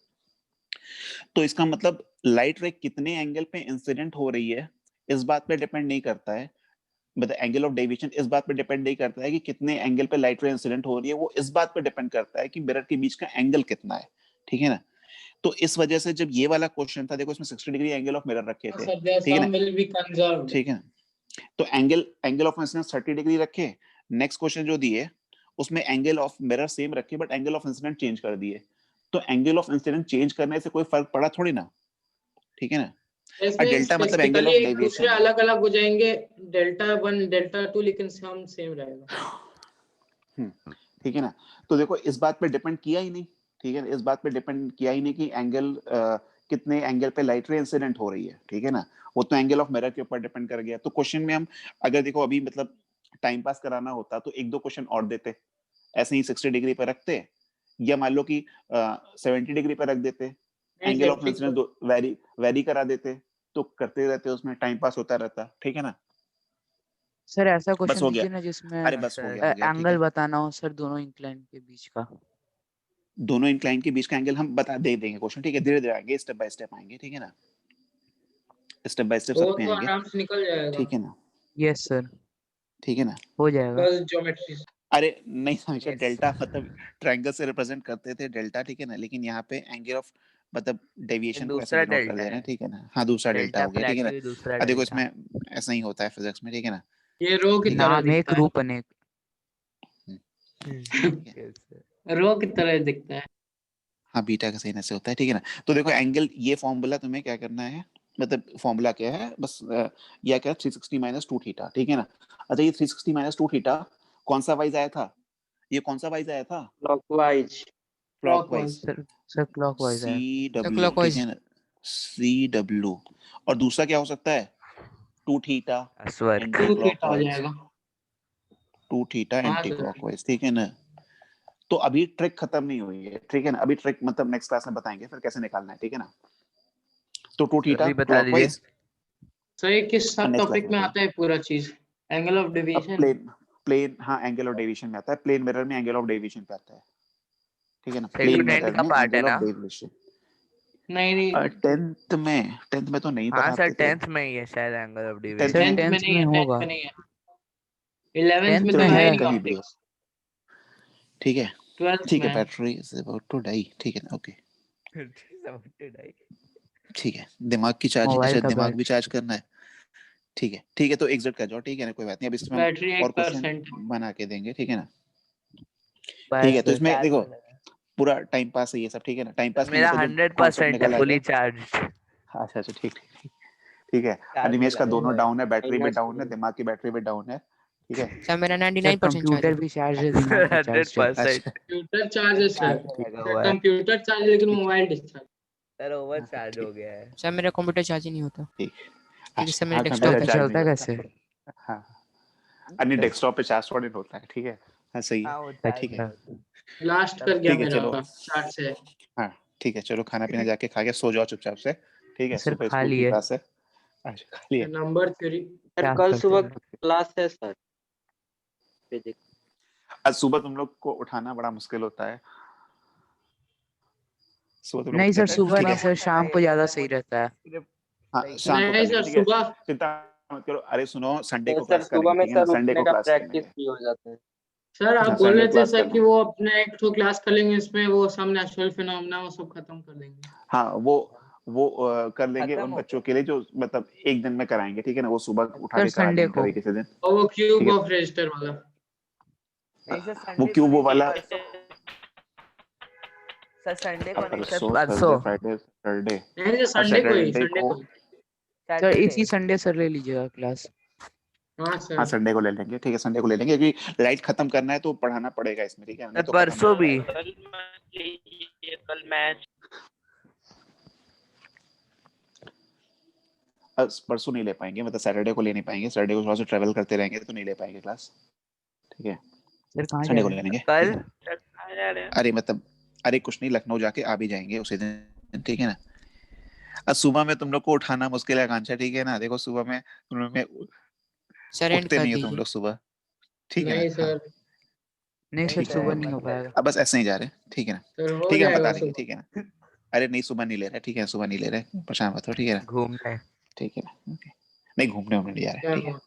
तो इसका मतलब लाइट रे कितने एंगल पे इंसिडेंट हो रही है इस बात पे डिपेंड नहीं करता है, मतलब एंगल ऑफ डेविएशन इस बात पे डिपेंड नहीं करता है कि कितने एंगल पे लाइट रे इंसिडेंट हो रही है, वो इस बात पे डिपेंड करता है कि मिरर के बीच का एंगल कितना है, ठीक है ना। तो इस वजह से जब ये वाला क्वेश्चन था, देखो इसमें 60 डिग्री एंगल ऑफ मिरर रखे थे, सर their ठीक है ना, sum will be conserved। ठीक है ना। तो एंगल ऑफ इंसिडेंस 30 डिग्री रखे। नेक्स्ट क्वेश्चन जो दिए उसमें एंगल ऑफ मिरर सेम रखे but angle of incident change कर दिए। तो एंगल ऑफ इंसिडेंट चेंज करने से कोई फर्क पड़ा थोड़ी ना, ठीक है ना। इसमें डेल्टा मतलब एंगल स्पेसिफिकली ऑफ एक दूसरे डेविएशन है, अलग अलग हो जाएंगे, डेल्टा 1 डेल्टा 2 लेकिन सम सेम रहेगा। ठीक है ना। तो देखो इस बात पे डिपेंड किया ही नहीं, ठीक है, इस बात पे डिपेंड किया ही नहीं कि एंगल कितने एंगल पे लाइट रे इंसिडेंट हो रही है, ठीक है ना। वो तो एंगल ऑफ मिरर के ऊपर डिपेंड कर गया। तो क्वेश्चन में हम अगर देखो अभी मतलब टाइम पास कराना होता तो एक दो क्वेश्चन और देते, ऐसे ही 60 डिग्री पर रखते, या मान लो कि 70 डिग्री पर रख देते, नहीं एंगल सर, ऑफ ठीक इंसिडेंस वेरी करा देते, तो करते रहते, उसमें टाइम पास होता रहता, ठीक है ना। सर ऐसा बस क्वेश्चन हो गया, दीजिए ना जिसमें अरे बस हो गया, ठीक एंगल है। बताना हो सर दोनों इंक्लाइन के बीच का। दोनों इंक्लाइन के बीच का एंगल हम बता दे देंगे क्वेश्चन, ठीक है, धीरे धीरे आएंगे, स्टेप बाय स्टेप आएंगे, ठीक है ना, स्टेप बाय स्टेप वो सब पे तो आएंगे, आराम से निकल जाएगा, ठीक है ना, यस सर, ठीक है ना। हो जाएगा। बस ज्योमेट्री से। अरे नहीं हमेशा Yes. डेल्टा मतलब ट्रायंगल से रिप्रेजेंट करते थे डेल्टा, ठीक है ना, लेकिन यहाँ पे एंगल ऑफ मतलब डेविएशन को ऐसे दूसरा डिनोट कर डेल्टा दे रहे हैं, है, ठीक है ना। हाँ दूसरा डेल्टा डेल्टा हो गया, ठीक है ना। फ्लैट दूसरा अब देखो डेल्टा। इसमें ऐसा ही होता है फिजिक्स में, ठीक है ना। ये रो की तरह नाम एक दिखता रूप अनेक। ठीक है। है, रो की तरह दिखता है। हाँ बीटा का साइन ऐसे होता है, ठीक है ना। तो देखो एंगल, ये फॉर्मूला तुम्हें क्या करना है, मतलब फॉर्मूला क्या है, बस यह क्या 360 माइनस 2 थीटा, ठीक है ना। अच्छा ये 360 माइनस 2 थीटा कौन सा वाइज आया था, ये कौन सा वाइज आया था, क्लॉकवाइज। क्लॉकवाइज, सर क्लॉकवाइज है। सी डब्ल्यू, ठीक क्लॉकवाइज है ना, सी डब्ल्यू। और दूसरा क्या हो सकता है, 2 थीटा स्वर्ग। एंटी 2 थीटा हो क्लॉकवाइज, जाएगा। 2 थीटा हाँ एंटी सर, क्लॉकवाइज, ठीक है ना। तो अभी ट्रिक खत्म नहीं हुई है, ठीक है ना, अभी ट्रिक मतलब नेक्स्ट क्लास में बताएंगे फिर कैसे निकालना है, ठीक है ना। तो 2 थीटा अभी बता दीजिए। क्लॉकवाइज, तो ये किस सब नेक्स्ट क्लास टॉपिक में में बताएंगे। आता है पूरा चीज? एंगल ऑफ अब डेविएशन। प्लेन प्लेन हाँ एंगल ऑफ डेविएशन में आता है, प्लेन मिरर में एंगल ऑफ डेविएशन पे आता है, ठीक है ना, प्लेन सेकंड मिरर का में पार्ट है एंगल ना? Of deviation. नहीं नहीं, 10th में तो नहीं हाँ सर, पढ़ाते थे, 10th में ही है शायद angle of 10th deviation. Sir में 10th में 10th नहीं में है, 10th होगा, में नहीं है, 11th में 10th तो में चलो है है। नहीं कहीं भी हो, ऑप्टिक्स, ठीक है, 12th ठीक में है। है। Battery is about to die, ठीक है ना, ओके, ठीक है। दिमाग की चार्ज, मोबाइल अच्छा का दिमाग भी बैटरी। चार्ज करना है, ठीक है, तो एग्जिट कर जाओ, ठीक है ना, कोई बात नहीं, अब इसमें हम बैटरी और क्वेश्चन 1%। बना के देंगे, ठीक है ना। बाय ठीक है, तो सर। इसमें देखो पूरा टाइम पास है ये सब, ठीक है ना, टाइम पास में ये मेरा तो जो कॉन्सेप्ट 100% है, निकल फुली आएगा। चार्ज। अच्छा अच्छा ठीक ठीक ठीक है। चार्ज अनिमेश का लगा दोनों हुआ है। डाउन है, बैटरी भी माइनस डाउन है, दिमाग की बैटरी भी डाउन है, ठीक है। सर मेरा सर 99% चार्ज कंप्यूटर है। भी चार्ज है, दिमाग भी चार्ज है। 100% अच्छा कंप्यूटर चार्ज है सर, ठीक लगा हुआ है। कंप्यूटर चार्ज लेकिन ठीक मोबाइल डिस्चार्ज। सर ओवर हाँ, चार्ज ठीक हो गया है। सर मेरा कंप्यूटर चार्ज ही नहीं होता ठीक क्योंकि सर अच्छा, मेरा हाँ तो कंप्यूटर डेस्कटॉप है। चार्ज नहीं चलता होता, कैसे? हाँ अन्य डेस्कटॉप पे चार्ज थोड़ी होता है, ठीक है, हाँ सही हाँ वो है, चार्ज ठीक है, अच्छा लास्ट कर गया ठीक है मेरा चलो, चार्ज से। हाँ ठीक है चलो, खाना पीना जाके खा के सो जाओ चुपचाप से, ठीक है, सर सुबह खा स्कूल की लिए, क्लास है। अच्छा खा लिया, नंबर थ्योरी। सर क्या कल करते सुबह हैं? क्लास है सर, फिजिक्स। आज सुबह तुम लोग को उठाना बड़ा मुश्किल होता है, सुबह तुम लोग नहीं उठते सर थे, सुबह ठीक नहीं है, सर, शाम को ज्यादा सही रहता है। हाँ शाम को कर नहीं लेंगे, सर, ठीक है, सुबह चिंता मत करो। अरे सुनो संडे तो को सर क्लास सुबह करेंगे, में ठीक है ना, सर संडे उठने को का क्लास कर प्रैक्टिस लेंगे, भी हो जाता है। सर आप हाँ बोल संडे रहे को थे क्लास सर कर कि लेंगे, वो अपने एक तो क्लास कर लेंगे, इसमें वो सब नेचुरल फिनोमेना वो सब खत्म कर देंगे। हाँ वो कर लेंगे खत्म उन हो बच्चों के लिए जो मतलब एक दिन में कराएंगे, ठीक है ना, वो सुबह उठा सर के करा संडे देंगे को। कभी किसी दिन, और वो ठीक क्यूब है। ऑफ रजिस्टर वाला। नहीं सर, वो संडे को क्यों वो नहीं, वाला परसों। सर संडे को नहीं, सर परसों परसों थर्सडे फ्राइडे सैटरडे नहीं सर, और संडे को ही, सैटरडे संडे को, को ही। Sir Saturday. इसी संडे सर ले लीजिएगा क्लास। हाँ हाँ सर। संडे को ले लेंगे, ठीक है, संडे को ले लेंगे क्योंकि राइट खत्म करना है तो पढ़ाना पड़ेगा इसमें, ठीक है, नहीं सर तो खत्म परसों नहीं भी। होगा। कल मैच। परसों नहीं ले पाएंगे, मतलब सैटरडे को ले नहीं पाएंगे, सैटरडे को थोड़ा सा ट्रेवल करते रहेंगे तो नहीं ले पाएंगे क्लास, ठीक है, सर कहाँ जा संडे को रहे ले हैं? लेंगे, ठीक कल है। अरे मतलब अरे कुछ नहीं, लखनऊ जाके आ भी जाएंगे उसी दिन, ठीक है ना। आज सुबह में तुम लोग को उठाना मुश्किल है आकांक्षा, ठीक है ना, देखो सुबह में तुम लोग में सर एंड उठते कर नहीं हो तुम दीजिए। लोग सुबह, ठीक है ना, नहीं हाँ सर, नहीं नहीं सर सर, सुबह नहीं मत हो कर। पाएगा। अब बस ऐसे ही जा रहे हैं, ठीक है ना, सर हो ठीक है हम बता जाएगा देंगे, सुबह। ठीक है ना। अरे नहीं सुबह नहीं ले रहे, ठीक है सुबह नहीं ले रहे, परेशान मत हो, ठीक है ना, घूमने। ठीक है ना, ओके, नहीं घूमने वूमने नहीं जा रहे, क्या ठीक है। हुआ?